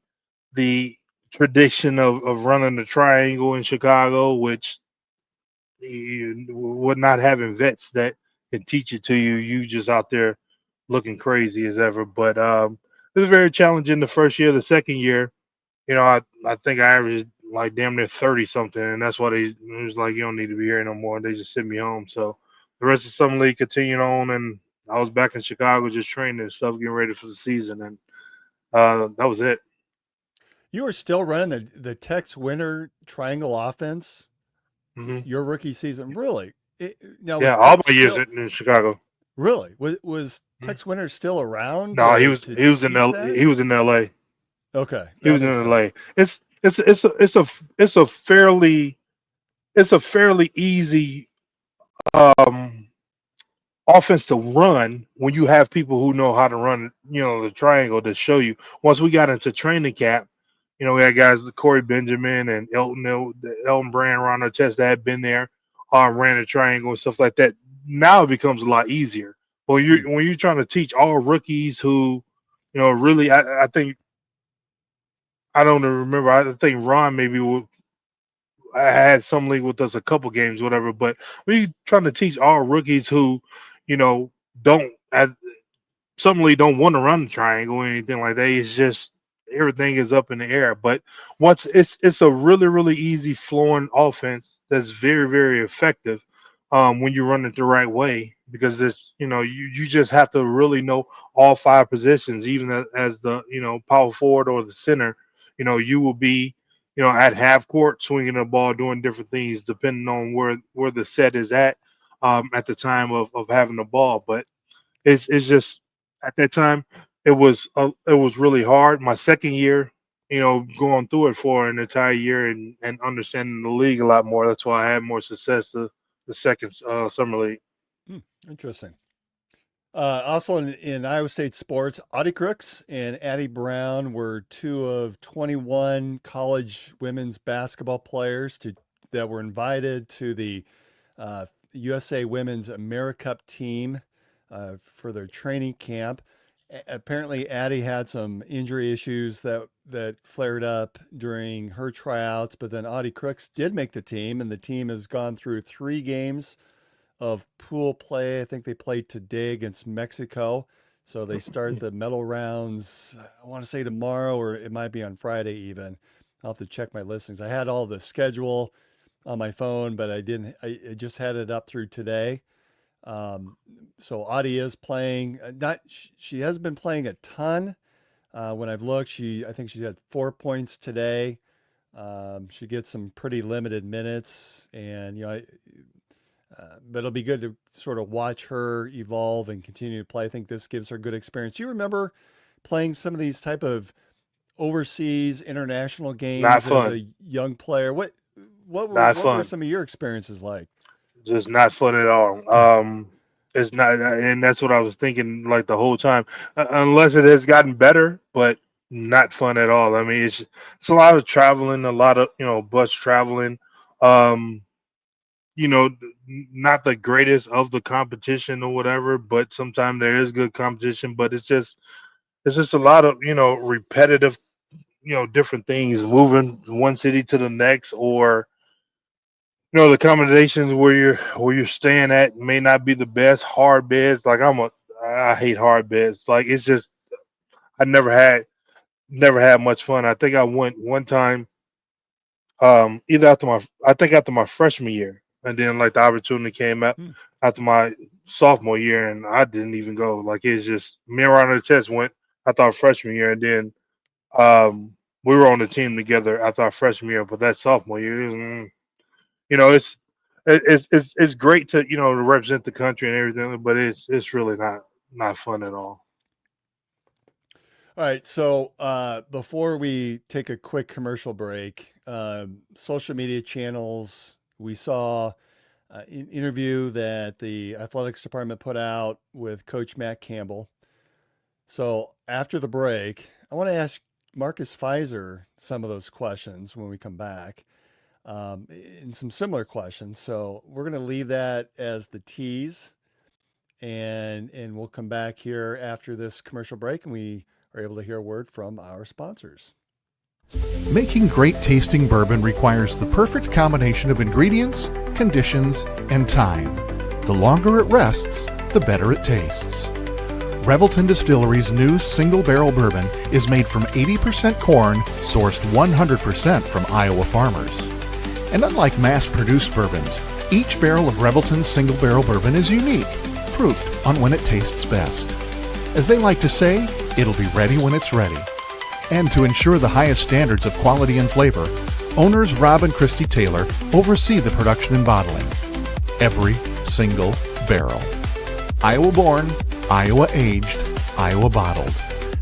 tradition of running the triangle in Chicago, which we're not having vets that can teach it to you. You just out there looking crazy as ever. But it was very challenging the first year. The second year, I think I averaged like damn near 30 something, and that's why it was like, you don't need to be here no more. And they just sent me home. So the rest of summer league continued on, and I was back in Chicago just training and stuff, getting ready for the season, and that was it. You were still running the Tex Winter triangle offense your rookie season, really? Yeah, all my years in Chicago. Really? Was Tex Winter still around? No, he was in he was in L.A. Okay, he was in L.A. It's a fairly easy offense to run when you have people who know how to run, the triangle to show you. Once we got into training camp, we had guys like Corey Benjamin and Elton Brand around our chest that had been there, ran the triangle and stuff like that. Now it becomes a lot easier. When you're trying to teach all rookies who, really, I think I don't remember. I think Ron maybe I had some league with us a couple games, whatever. But we trying to teach our rookies who, you know, don't some league don't want to run the triangle or anything like that. It's just everything is up in the air. But once it's a really really easy flowing offense that's very very effective when you run it the right way, because it's you just have to really know all five positions, even as the power forward or the center. You will be at half court swinging the ball, doing different things depending on where the set is at the time of having the ball. But it's just at that time it was really hard. My second year, going through it for an entire year and understanding the league a lot more. That's why I had more success the second summer league. Interesting. Also in Iowa State sports, Audie Crooks and Addie Brown were two of 21 college women's basketball players that were invited to the USA Women's AmeriCup team for their training camp. Apparently, Addie had some injury issues that flared up during her tryouts, but then Audie Crooks did make the team, and the team has gone through 3 games of pool play. I think they played today against Mexico. So they start the medal rounds, I want to say tomorrow, or it might be on Friday even. I'll have to check my listings. I had all the schedule on my phone, but I just had it up through today. So Audie is playing, she hasn't been playing a ton. When I've looked, I think she had 4 points today. She gets some pretty limited minutes, and but it'll be good to sort of watch her evolve and continue to play. I think this gives her good experience. Do you remember playing some of these type of overseas international games as a young player? What were some of your experiences like? Just not fun at all. It's not, and that's what I was thinking like the whole time. Unless it has gotten better, but not fun at all. I mean, it's a lot of traveling, a lot of bus traveling. Not the greatest of the competition or whatever, but sometimes there is good competition. But it's just a lot of repetitive, different things, moving one city to the next, or the accommodations where you're staying at may not be the best. Hard beds, like I hate hard beds. Like it's just I never had much fun. I think I went one time, after my freshman year. And then like the opportunity came up after my sophomore year, and I didn't even go. Like it's just me and Ron Artest went after our freshman year, and then we were on the team together after our freshman year. But that sophomore year, it's great to to represent the country and everything, but it's really not fun at all. All right, so before we take a quick commercial break, social media channels. We saw an interview that the athletics department put out with Coach Matt Campbell. So after the break, I want to ask Marcus Fizer some of those questions when we come back, and some similar questions. So we're going to leave that as the tease, and we'll come back here after this commercial break, and we are able to hear a word from our sponsors. Making great tasting bourbon requires the perfect combination of ingredients, conditions, and time. The longer it rests, the better it tastes. Revelton Distillery's new single barrel bourbon is made from 80% corn, sourced 100% from Iowa farmers. And unlike mass-produced bourbons, each barrel of Revelton's single barrel bourbon is unique, proofed on when it tastes best. As they like to say, it'll be ready when it's ready. And to ensure the highest standards of quality and flavor, owners Rob and Christy Taylor oversee the production and bottling. Every single barrel. Iowa born, Iowa aged, Iowa bottled.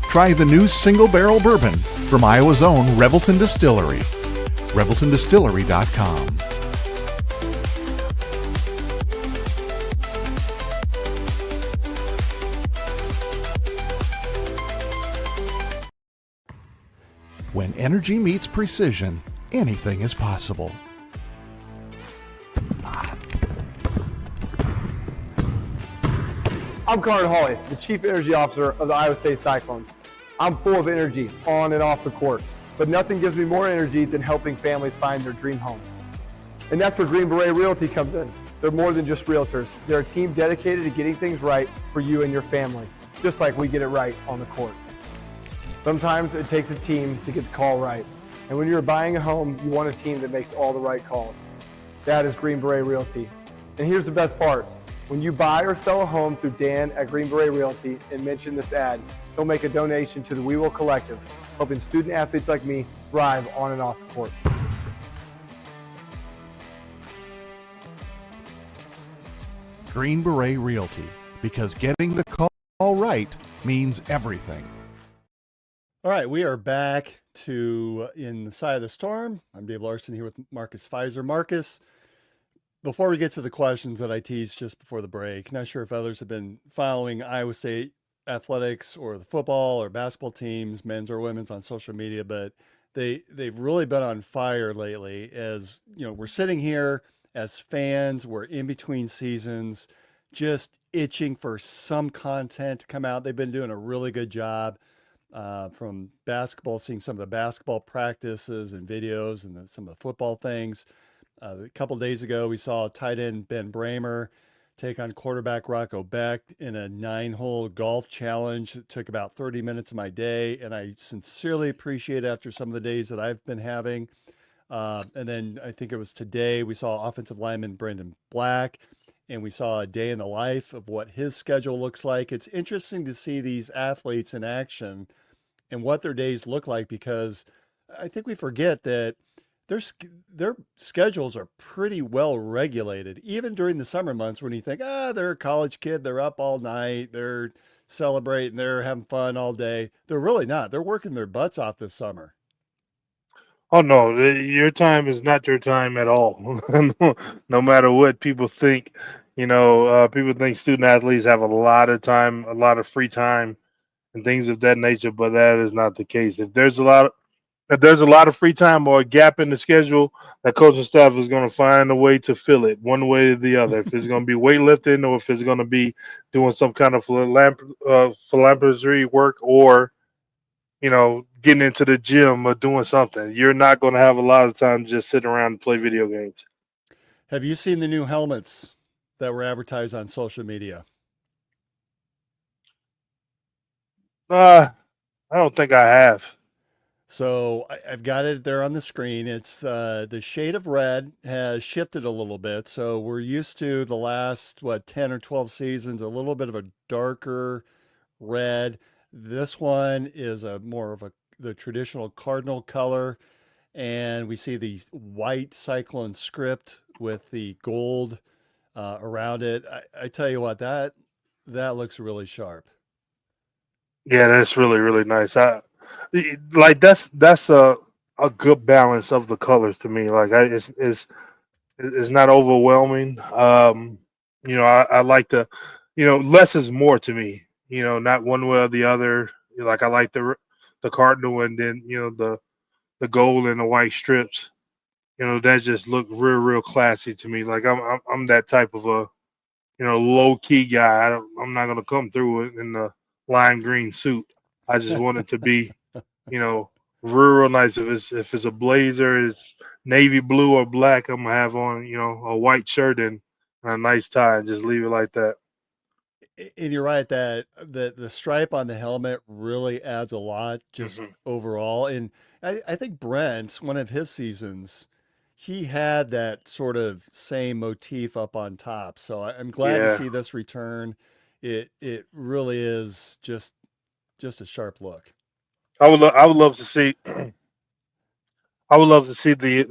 Try the new single barrel bourbon from Iowa's own Revelton Distillery. ReveltonDistillery.com. When energy meets precision, anything is possible. I'm Carter Hawley, the Chief Energy Officer of the Iowa State Cyclones. I'm full of energy on and off the court. but nothing gives me more energy than helping families find their dream home. And that's where Green Beret Realty comes in. They're more than just realtors. They're a team dedicated to getting things right for you and your family, just like we get it right on the court. Sometimes it takes a team to get the call right. And when you're buying a home, you want a team that makes all the right calls. That is Green Beret Realty. And here's the best part. When you buy or sell a home through Dan at Green Beret Realty and mention this ad, he'll make a donation to the We Will Collective, helping student athletes like me thrive on and off the court. Green Beret Realty, because getting the call right means everything. All right, we are back to In the Side of the Storm. I'm Dave Larson here with Marcus Fizer. Marcus, before we get to the questions that I teased just before the break, not sure if others have been following Iowa State athletics or the football or basketball teams, men's or women's, on social media, but they've really been on fire lately. As you know, we're sitting here as fans, we're in between seasons, just itching for some content to come out. They've been doing a really good job. From basketball, seeing some of the basketball practices and videos and some of the football things. A couple days ago, we saw tight end Ben Bramer take on quarterback Rocco Beck in a 9-hole golf challenge. It took about 30 minutes of my day, and I sincerely appreciate it after some of the days that I've been having. And then I think it was today, we saw offensive lineman Brendan Black, and we saw a day in the life of what his schedule looks like. It's interesting to see these athletes in action and what their days look like, because I think we forget that their schedules are pretty well regulated, even during the summer months when you think, they're a college kid, they're up all night, they're celebrating, they're having fun all day. They're really not. They're working their butts off this summer. Oh no, your time is not your time at all. No matter what people think, people think student athletes have a lot of time, a lot of free time, and things of that nature. But that is not the case. If there's a lot of free time or a gap in the schedule, that coaching staff is going to find a way to fill it one way or the other. If it's going to be weightlifting, or if it's going to be doing some kind of philanthropy work, or getting into the gym or doing something, you're not going to have a lot of time to just sit around and play video games. Have you seen the new helmets that were advertised on social media? I don't think I have. So I've got it there on the screen. It's the shade of red has shifted a little bit. So we're used to the last, 10 or 12 seasons, a little bit of a darker red. This one is the traditional cardinal color. And we see the white cyclone script with the gold around it. I tell you what, that looks really sharp. Yeah, that's really, really nice. That's a good balance of the colors to me. It's not overwhelming. I like less is more to me. Not one way or the other. I like the cardinal, and then the gold and the white strips. That just look real, real classy to me. Like I'm that type of a low key guy. I'm not gonna come through it in the lime green suit. I just want it to be, real nice. If it's a blazer, it's navy blue or black, I'm gonna have on, a white shirt and a nice tie, and just leave it like that. And you're right that the stripe on the helmet really adds a lot just overall. And I think Brent, one of his seasons, he had that sort of same motif up on top. So I'm glad to see this return. It really is just a sharp look. I would love to see. I would love to see the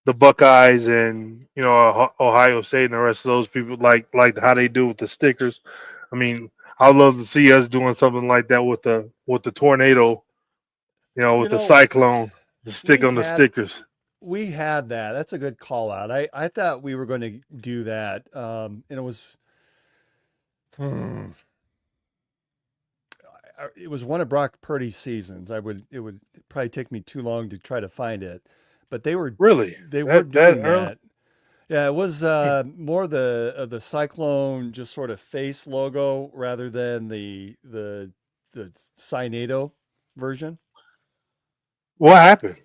the Buckeyes and Ohio State and the rest of those people like how they do with the stickers. I mean, I would love to see us doing something like that with the tornado, with the cyclone, the stick on the stickers. We had that. That's a good call out. I thought we were going to do that. And it was it was one of Brock Purdy's seasons. It would probably take me too long to try to find it, but they were really doing that. Yeah, it was more the Cyclone just sort of face logo rather than the Sinado version? What happened?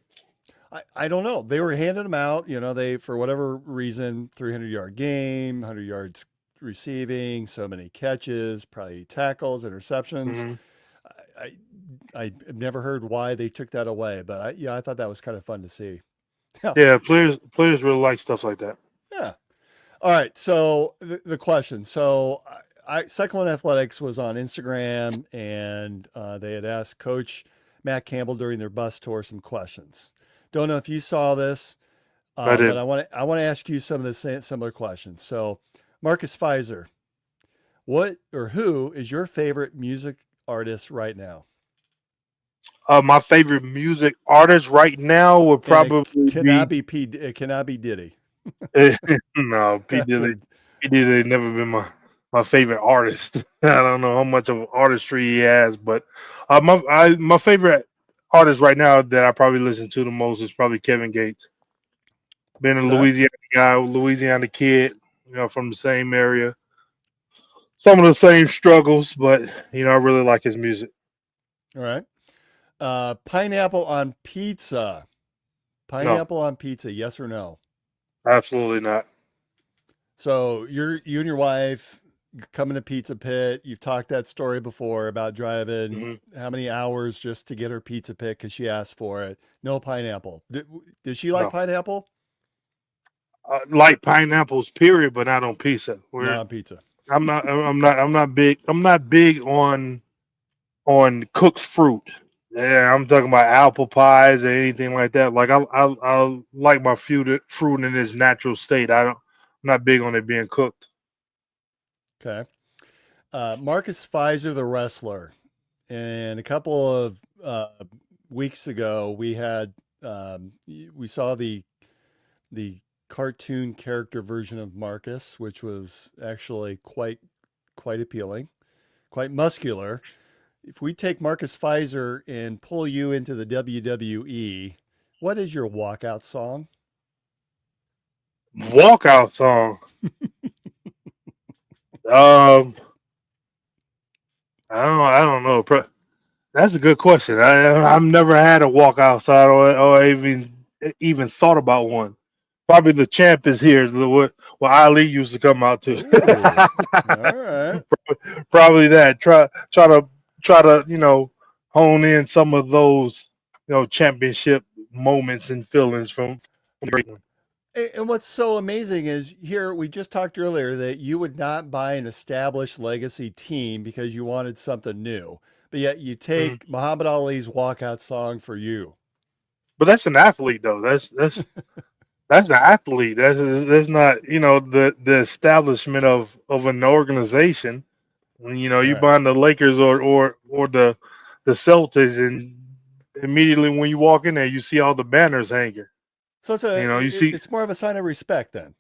I don't know. They were handing them out. They, for whatever reason, 300-yard game, 100 yards receiving, so many catches, probably tackles, interceptions. Hmm. I I've never heard why they took that away, but I thought that was kind of fun to see. Yeah. Yeah, players really like stuff like that. Yeah. All right. So the question. So Cyclone Athletics was on Instagram, and they had asked Coach Matt Campbell during their bus tour some questions. Don't know if you saw this, I but did. I want to ask you some of the similar questions. So, Marcus Pfizer, what or who is your favorite music artist right now? My favorite music artist right now would And it probably cannot be it cannot be Diddy. no, P Diddy. After P Diddy never been my favorite artist. I don't know how much of artistry he has, but my favorite artist right now that I probably listen to the most is probably Kevin Gates. Being a Okay. Louisiana guy, Louisiana kid, from the same area. Some of the same struggles, but I really like his music. All right. Pineapple on pizza. No, Pineapple on pizza, yes or no? absolutely not. So you and your wife coming to Pizza Pit. You've talked that story before about driving Hmm. how many hours just to get her Pizza Pit because she asked for it. No pineapple. Did she like No, pineapple? like pineapples, period, but not on pizza. Not on pizza. I'm not big. I'm not big on cooked fruit. Yeah, I'm talking about apple pies or anything like that. Like I like my fruit in its natural state. I'm not big on it being cooked. Okay. Marcus Pfizer, the wrestler, and a couple of weeks ago, we saw the cartoon character version of Marcus, which was actually quite appealing, quite muscular. If we take Marcus Pfizer and pull you into the WWE, what is your walkout song? Walkout song. Um, I don't know. That's a good question. I've never had a walkout song or even thought about one. Probably the champ is here. What Ali used to come out to. Ooh, all right. Probably that. Try to hone in some of those championship moments and feelings from the great one. And what's so amazing is here we just talked earlier that you would not buy an established legacy team because you wanted something new, but yet you Mhm. take Muhammad Ali's walkout song for you. But that's an athlete though. That's an athlete. That's not the establishment of an organization. When All you right. buying the Lakers or the Celtics, and immediately when you walk in there, you see all the banners hanging. So You see it's more of a sign of respect then.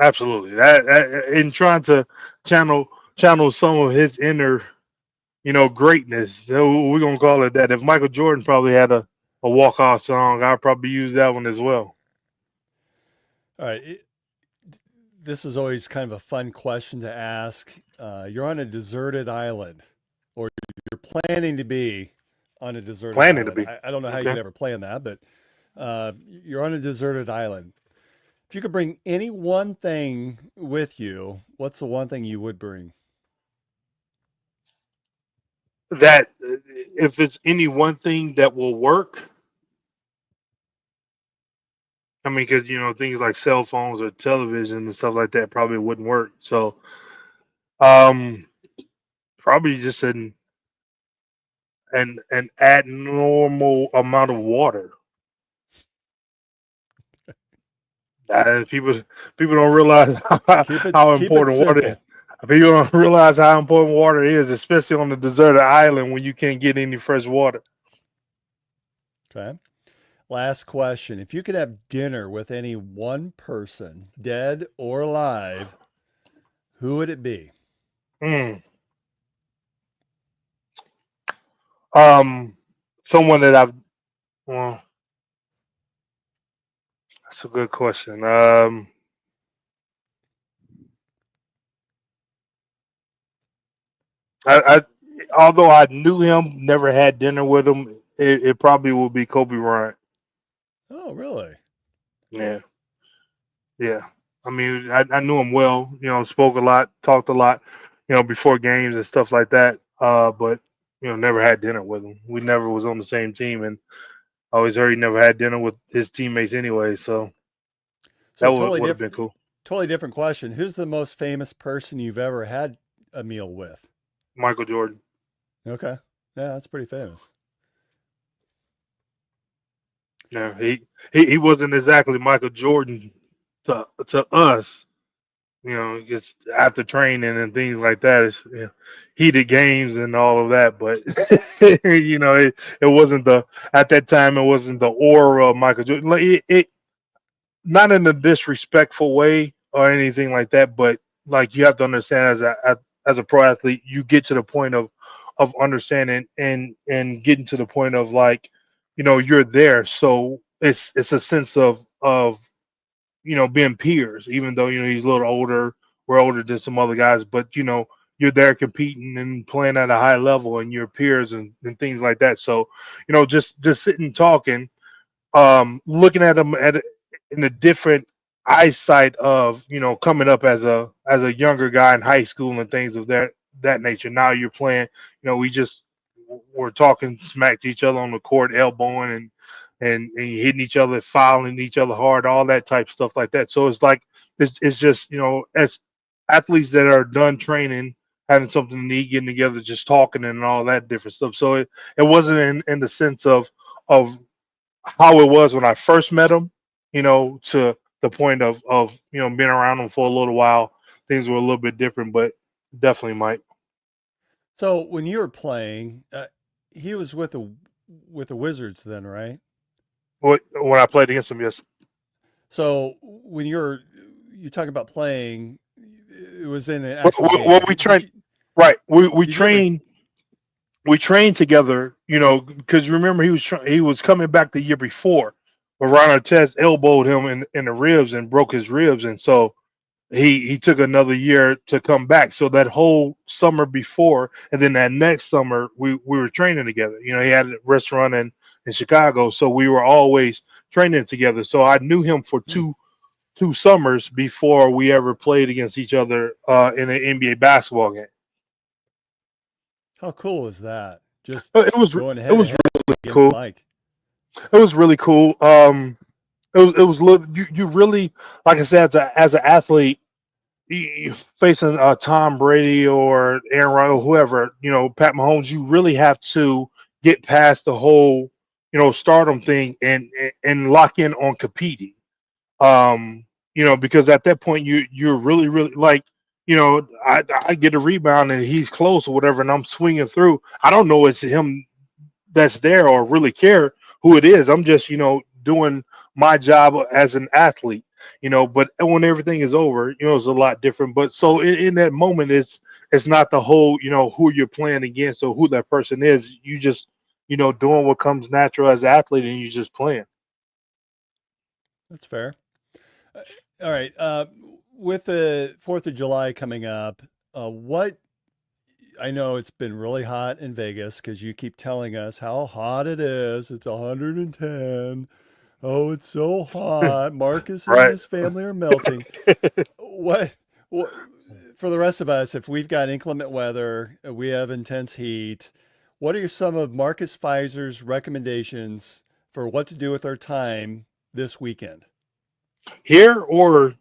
absolutely that in trying to channel some of his inner greatness. So we're gonna call it that. If Michael Jordan probably had a walk off song, I'd probably use that one as well. All right. This is always kind of a fun question to ask. You're on a deserted island, or you're planning to be on a deserted Planning to island. be I don't know how okay. you'd ever plan that, but you're on a deserted island. If you could bring any one thing with you, what's the one thing you would bring? That if it's any one thing that will work, I mean, because things like cell phones or television and stuff like that probably wouldn't work. So, um, probably just an abnormal amount of water. People don't realize how Keep it important water is. simple. People don't realize how important water is, especially on the deserted island when you can't get any fresh water. Okay. Last question. If you could have dinner with any one person, dead or alive, who would it be? Mm. Um, Someone that I've well, that's a good question. I although I knew him, never had dinner with him, it probably would be Kobe Bryant. Oh, really? Yeah, yeah. I mean, I knew him well. Spoke a lot, talked a lot. Before games and stuff like that. But never had dinner with him. We never was on the same team, and I always heard he never had dinner with his teammates anyway. So that So would have been cool. totally different question. Who's the most famous person you've ever had a meal with? Michael Jordan. Okay. Yeah, that's pretty famous. Yeah, he wasn't exactly Michael Jordan to us. Just after training and things like that, it's, heated games and all of that. But it wasn't at that time. It wasn't the aura of Michael Jordan. Like it not in a disrespectful way or anything like that. But like you have to understand as a pro athlete, you get to the point of understanding and getting to the point of like, you're there. So it's a sense of being peers, even though, he's a little older, we're older than some other guys, but you're there competing and playing at a high level and your peers and things like that. So, just sitting talking, looking at them in a different eyesight of, coming up as a younger guy in high school and things of that nature. Now you're playing, we're talking smack to each other on the court, elbowing and hitting each other, fouling each other hard, all that type stuff like that. So it's like it's just as athletes that are done training, having something to eat, getting together, just talking and all that different stuff. So it wasn't in the sense of how it was when I first met him, to the point of being around him for a little while. Things were a little bit different, but definitely Mike. So when you were playing, he was with the Wizards then, right? When I played against him, yes. So when you talk about playing, it was in an actual Well, game. we trained, right? We trained. We trained together, because remember he was coming back the year before, but Ron Artest elbowed him in the ribs and broke his ribs, and so he took another year to come back. So that whole summer before, and then that next summer we were training together. He had a restaurant in Chicago, so we were always training together. So I knew him for two summers before we ever played against each other in an NBA basketball game. How cool is that? Just It was going it was head really against cool. Mike. It was really cool. It was you really, like I said, as an athlete, you facing Tom Brady or Aaron Rodgers or whoever, Pat Mahomes, you really have to get past the whole stardom thing and lock in on competing. Because at that point you're really like, I get a rebound and he's close or whatever, and I'm swinging through. I don't know it's him that's there or really care who it is. I'm just doing my job as an athlete. But when everything is over, it's a lot different. But so in that moment, it's not the whole, who you're playing against or who that person is. You just, doing what comes natural as an athlete, and you just playing. That's fair. All right. With the 4th of July coming up, what I know it's been really hot in Vegas because you keep telling us how hot it is. It's 110. Oh, it's so hot. Marcus and Right. his family are melting. What for the rest of us, if we've got inclement weather, we have intense heat, what are some of Marcus Pfizer's recommendations for what to do with our time this weekend? Here or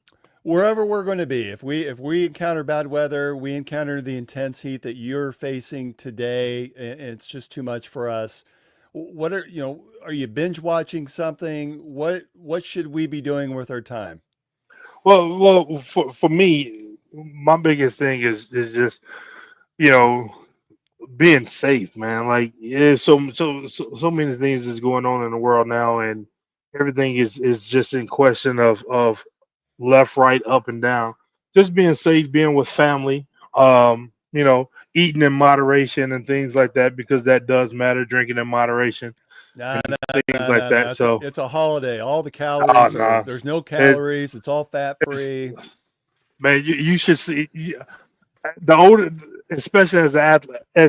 Wherever we're going to be. If we encounter bad weather, we encounter the intense heat that you're facing today, and it's just too much for us. What are you binge watching something? What should we be doing with our time? well, for me, my biggest thing is just being safe, man. Like there's so many things is going on in the world now, and everything is just in question of left, right, up, and down. Just being safe, being with family, eating in moderation and things like that, because that does matter. Drinking in moderation, Nah, things like that. It's, So, it's a holiday. All the calories nah. there's no calories. It's all fat free. Man, you should see. the older, especially as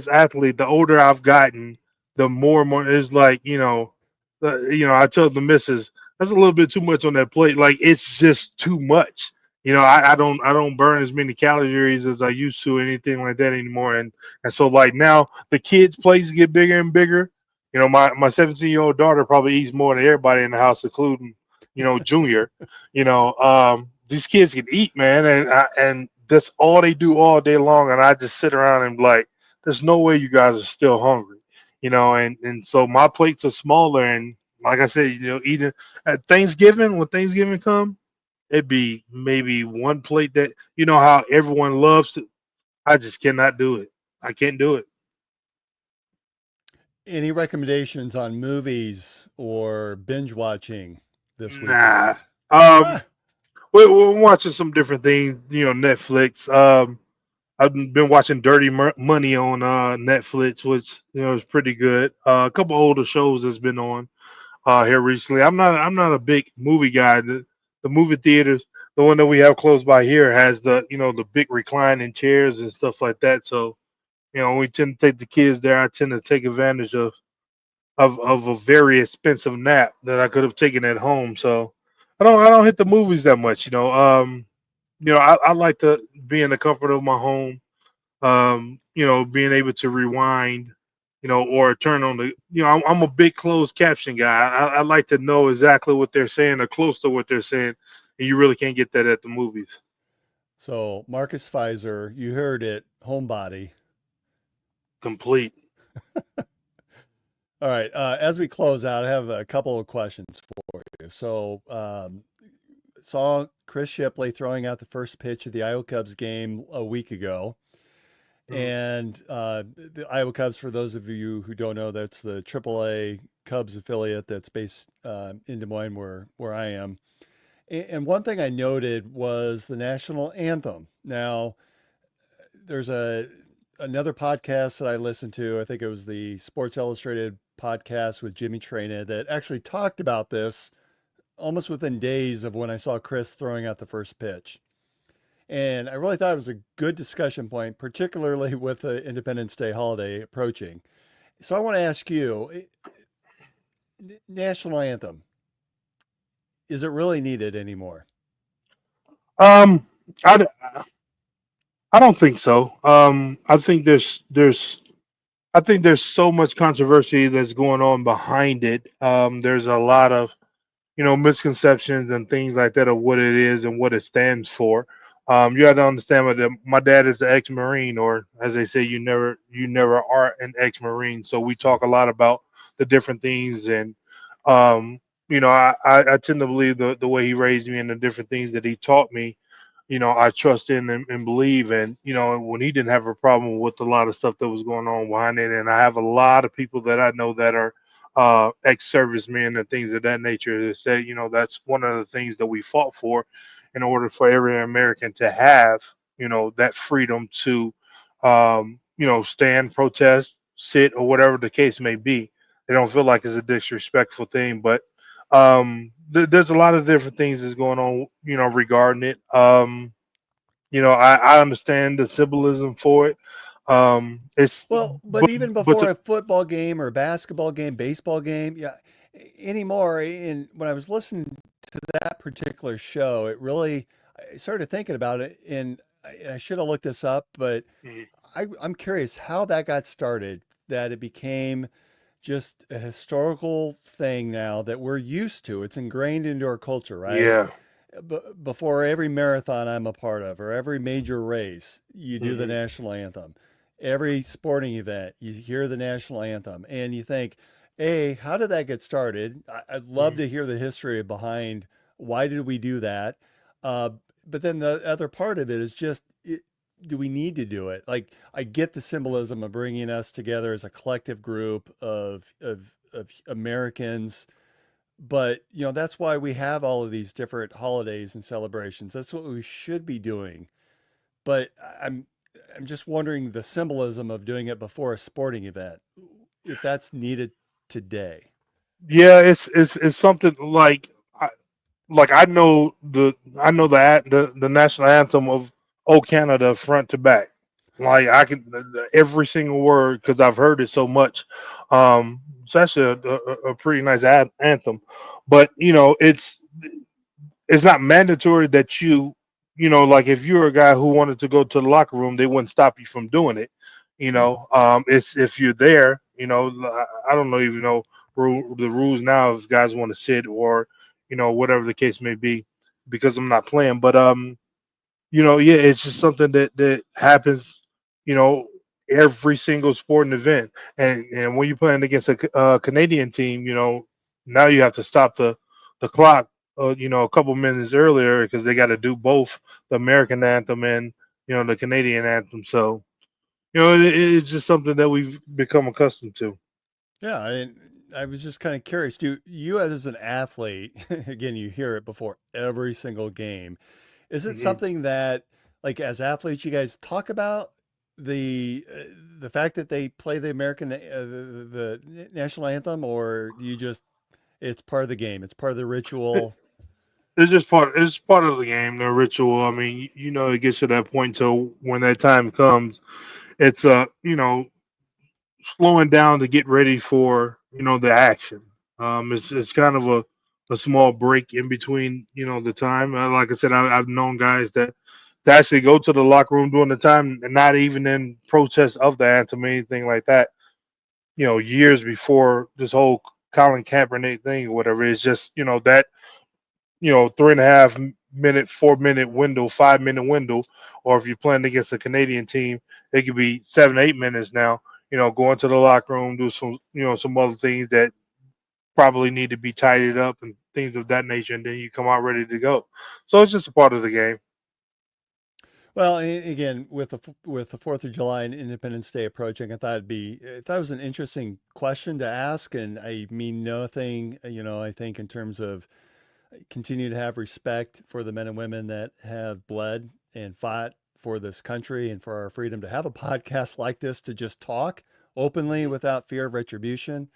athlete, the older I've gotten, the more and more it's like I tell the missus that's a little bit too much on that plate. Like it's just too much. I don't burn as many calories as I used to, anything like that anymore. And so like now the kids' plates get bigger and bigger. My 17-year-old daughter probably eats more than everybody in the house, including Junior. These kids can eat, man, and that's all they do all day long. And I just sit around and be like, there's no way you guys are still hungry, and so my plates are smaller. And like I said, eating at Thanksgiving, when Thanksgiving come, it'd be maybe one plate that how everyone loves it. I just cannot do it. I can't do it. Any recommendations on movies or binge watching this week? Nah. Ah, We're watching some different things, Netflix. I've been watching Dirty Money on Netflix, which is pretty good. A couple older shows that's been on here recently. I'm not a big movie guy. The movie theaters, the one that we have close by here, has the big reclining chairs and stuff like that. So we tend to take the kids there. I tend to take advantage of a very expensive nap that I could have taken at home. So I don't hit the movies that much. I like to be in the comfort of my home. Being able to rewind, or turn on I'm a big closed caption guy. I like to know exactly what they're saying or close to what they're saying, and you really can't get that at the movies. so Marcus Pfizer, you heard it, homebody. Complete. All right. As we close out, I have a couple of questions for you. So, saw Chris Shipley throwing out the first pitch of the Iowa Cubs game a week ago. Mhm. And the Iowa Cubs, for those of you who don't know, that's the AAA Cubs affiliate that's based in Des Moines, where I am. And one thing I noted was the national anthem. Now, there's another podcast that I listened to. I think it was the Sports Illustrated podcast with Jimmy Traina that actually talked about this almost within days of when I saw Chris throwing out the first pitch. And I really thought it was a good discussion point, particularly with the Independence Day holiday approaching. So I want to ask you, national anthem, is it really needed anymore? Um, I, I don't think so. I think there's so much controversy that's going on behind it. There's a lot of misconceptions and things like that of what it is and what it stands for. You have to understand that my dad is an ex-Marine, or as they say, you never are an ex-Marine. So we talk a lot about the different things, and I tend to believe the way he raised me and the different things that he taught me. I trust in and believe. And when he didn't have a problem with a lot of stuff that was going on behind it. And I have a lot of people that I know that are ex-servicemen and things of that nature that say, that's one of the things that we fought for, in order for every American to have, that freedom to, stand, protest, sit, or whatever the case may be. They don't feel like it's a disrespectful thing, but there's a lot of different things that's going on, regarding it. I understand the symbolism for it. It's Well, but but even but before a football game or a basketball game, baseball game, yeah, anymore. And when I was listening to that particular show, I started thinking about it, and I should have looked this up, but Mhm. I'm curious how that got started, that it became just a historical thing now that we're used to. It's ingrained into our culture, right? Yeah. Before every marathon I'm a part of or every major race, you do the Hmm. national anthem. Every sporting event, you hear the national anthem, and you think, "Hey, how did that get started?" I'd love Hmm. to hear the history behind why did we do that. Uh, but then the other part of it is just, do we need to do it? Like, I get the symbolism of bringing us together as a collective group of Americans, but that's why we have all of these different holidays and celebrations. That's what we should be doing. But I'm just wondering the symbolism of doing it before a sporting event, if that's needed today. Yeah, it's something like I know the national anthem of "O Canada" front to back. Like I can every single word because I've heard it so much. It's actually a pretty nice anthem, but it's not mandatory that like if you're a guy who wanted to go to the locker room, they wouldn't stop you from doing it. It's if you're there. I don't know even know the rules now if guys want to sit or whatever the case may be because I'm not playing, but yeah, it's just something that happens, you know, every single sporting event. And when you're playing against a Canadian team, now you have to stop the clock, a couple minutes earlier because they got to do both the American anthem and the Canadian anthem. So it's just something that we've become accustomed to. Yeah, I was just kind of curious. Do you, as an athlete, again, you hear it before every single game. Is it hmm something that, like, as athletes, you guys talk about the the fact that they play the American the national anthem, or do you just it's part of the game, it's part of the ritual? It's part of the game, the ritual. I mean, it gets to that point. So when that time comes, it's slowing down to get ready for the action. It's kind of a small break in between the time. Like I said, I've known guys that to actually go to the locker room during the time and not even in protest of the anthem or anything like that. Years before this whole Colin Kaepernick thing or whatever. It's just that 3.5 minute, 4 minute window, 5 minute window, or if you're playing against a Canadian team, it could be 7, 8 minutes now. Go into the locker room, do some other things that probably need to be tidied up and things of that nature, and then you come out ready to go. So it's just a part of the game. Well, again, with with the Fourth of July and Independence Day approaching, I thought it was an interesting question to ask, and I mean nothing, I think in terms of continue to have respect for the men and women that have bled and fought for this country and for our freedom to have a podcast like this to just talk openly without fear of retribution.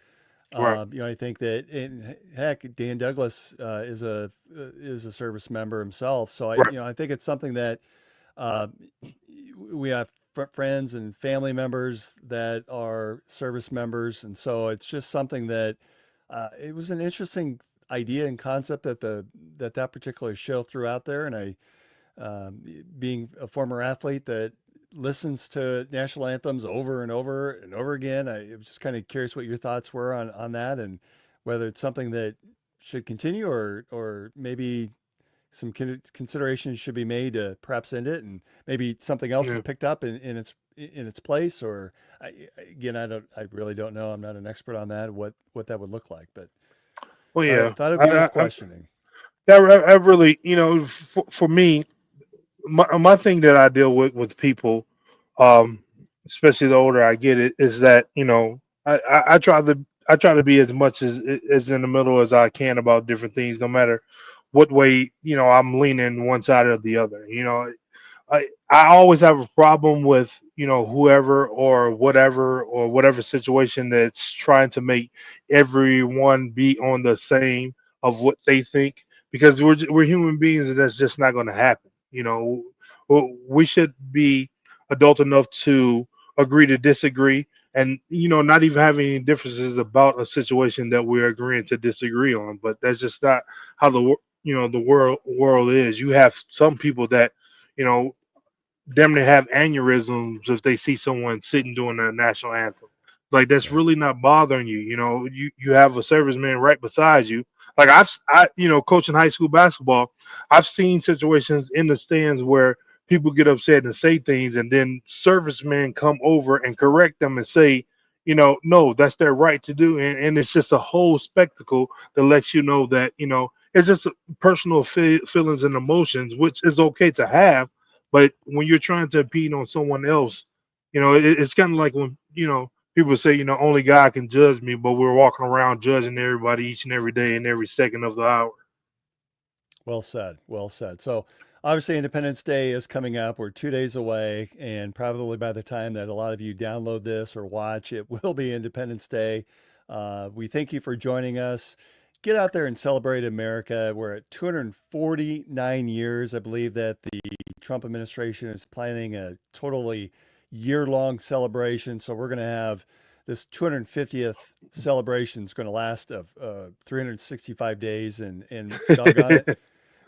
Right. I think that, heck, Dan Douglas is a service member himself, so Right. I think it's something that uh, we have friends and family members that are service members, and so it's just something that it was an interesting idea and concept that that particular show threw out there. And being a former athlete that listens to national anthems over and over and over again, I was just kind of curious what your thoughts were on that, and whether it's something that should continue, or maybe some consideration should be made to perhaps end it, and maybe something else is Yeah. picked up in its place. Or again, I really don't know. I'm not an expert on that. What that would look like, but Well, I yeah. thought it'd I, be worth I, questioning. I really, for me, my thing that I deal with people, um, especially the older I get, it is that I try to be as much as in the middle as I can about different things, no matter what way I'm leaning one side or the other. I always have a problem with whoever or whatever situation that's trying to make everyone be on the same of what they think because we're human beings and that's just not going to happen. We should be adult enough to agree to disagree and not even have any differences about a situation that we're agreeing to disagree on. But that's just not how the world is. You have some people that you know damn near have aneurysms if they see someone sitting doing the national anthem. Like that's Yeah. really not bothering you. You have a serviceman right beside you. Like coaching high school basketball, I've seen situations in the stands where people get upset and say things, and then servicemen come over and correct them and say, no, that's their right to do, and it's just a whole spectacle that lets you know that it's just personal feelings and emotions, which is okay to have but when you're trying to impede on someone else, it's kind of like when people say, only God can judge me, but we're walking around judging everybody each and every day and every second of the hour. Well said. Well said. So obviously Independence Day is coming up. We're 2 days away, and probably by the time that a lot of you download this or watch, it will be Independence Day. We thank you for joining us. Get out there and celebrate America. We're at 249 years. I believe that the Trump administration is planning a totally year-long celebration. So we're going to have this 250th celebration is going to last 365 days, and doggone it,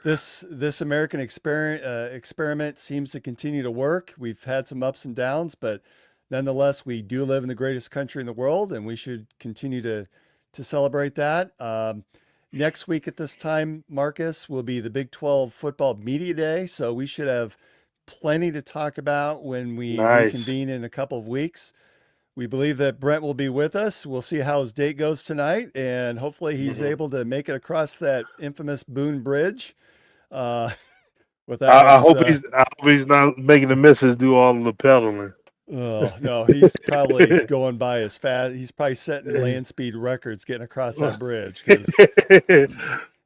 this American experiment seems to continue to work. We've had some ups and downs, but nonetheless, we do live in the greatest country in the world, and we should continue to celebrate that. Next week at this time, Marcus, will be the Big 12 Football Media Day, so we should have plenty to talk about when we reconvene in a couple of weeks. We believe that Brent will be with us. We'll see how his date goes tonight, and hopefully he's able to make it across that infamous Boone Bridge. I hope he's not making the missus do all of the pedaling. Oh, no, he's probably going by as fast. He's probably setting land speed records getting across that bridge. 'Cause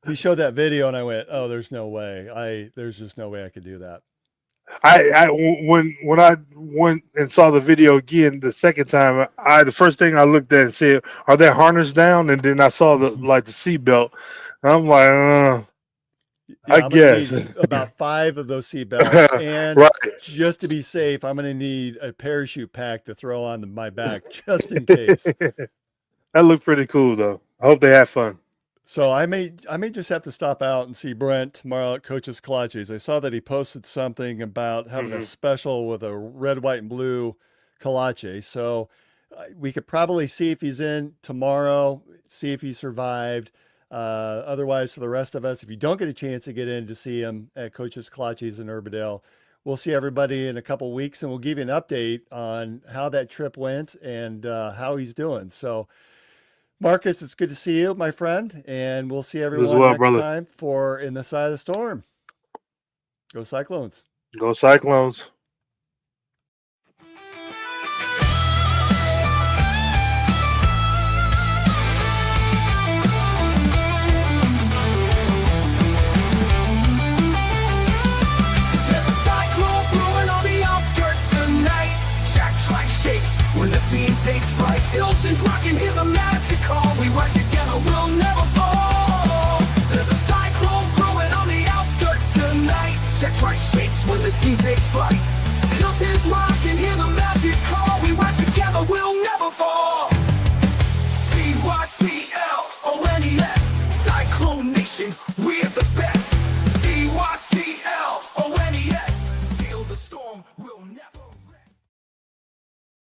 he showed that video and I went, oh, there's no way. There's just no way I could do that. When I went and saw the video again the second time, the first thing I looked at and said, are they harnessed down? And then I saw the seatbelt. I'm like, I guess about 5 of those seatbelts, and just to be safe, I'm going to need a parachute pack to throw on my back just in case. That looked pretty cool, though. I hope they have fun. So I may just have to stop out and see Brent tomorrow at Coach's Kolaches. I saw that he posted something about having a special with a red, white, and blue kolache. So we could probably see if he's in tomorrow, see if he survived. Otherwise, for the rest of us, if you don't get a chance to get in to see him at Coach's Kolaches in Urbandale, we'll see everybody in a couple of weeks, and we'll give you an update on how that trip went and how he's doing. So, Marcus, it's good to see you, my friend, and we'll see everyone next time for In the Side of the Storm. Go Cyclones. Go Cyclones. When the scene takes flight, Hilton's rocking, hear the magic call. We rise together, we'll never fall. There's a cyclone brewing on the outskirts tonight. Jack Trice shakes when the team takes flight. Hilton's rocking, hear the magic call. We rise together, we'll never fall. CYCLONES, Cyclone Nation.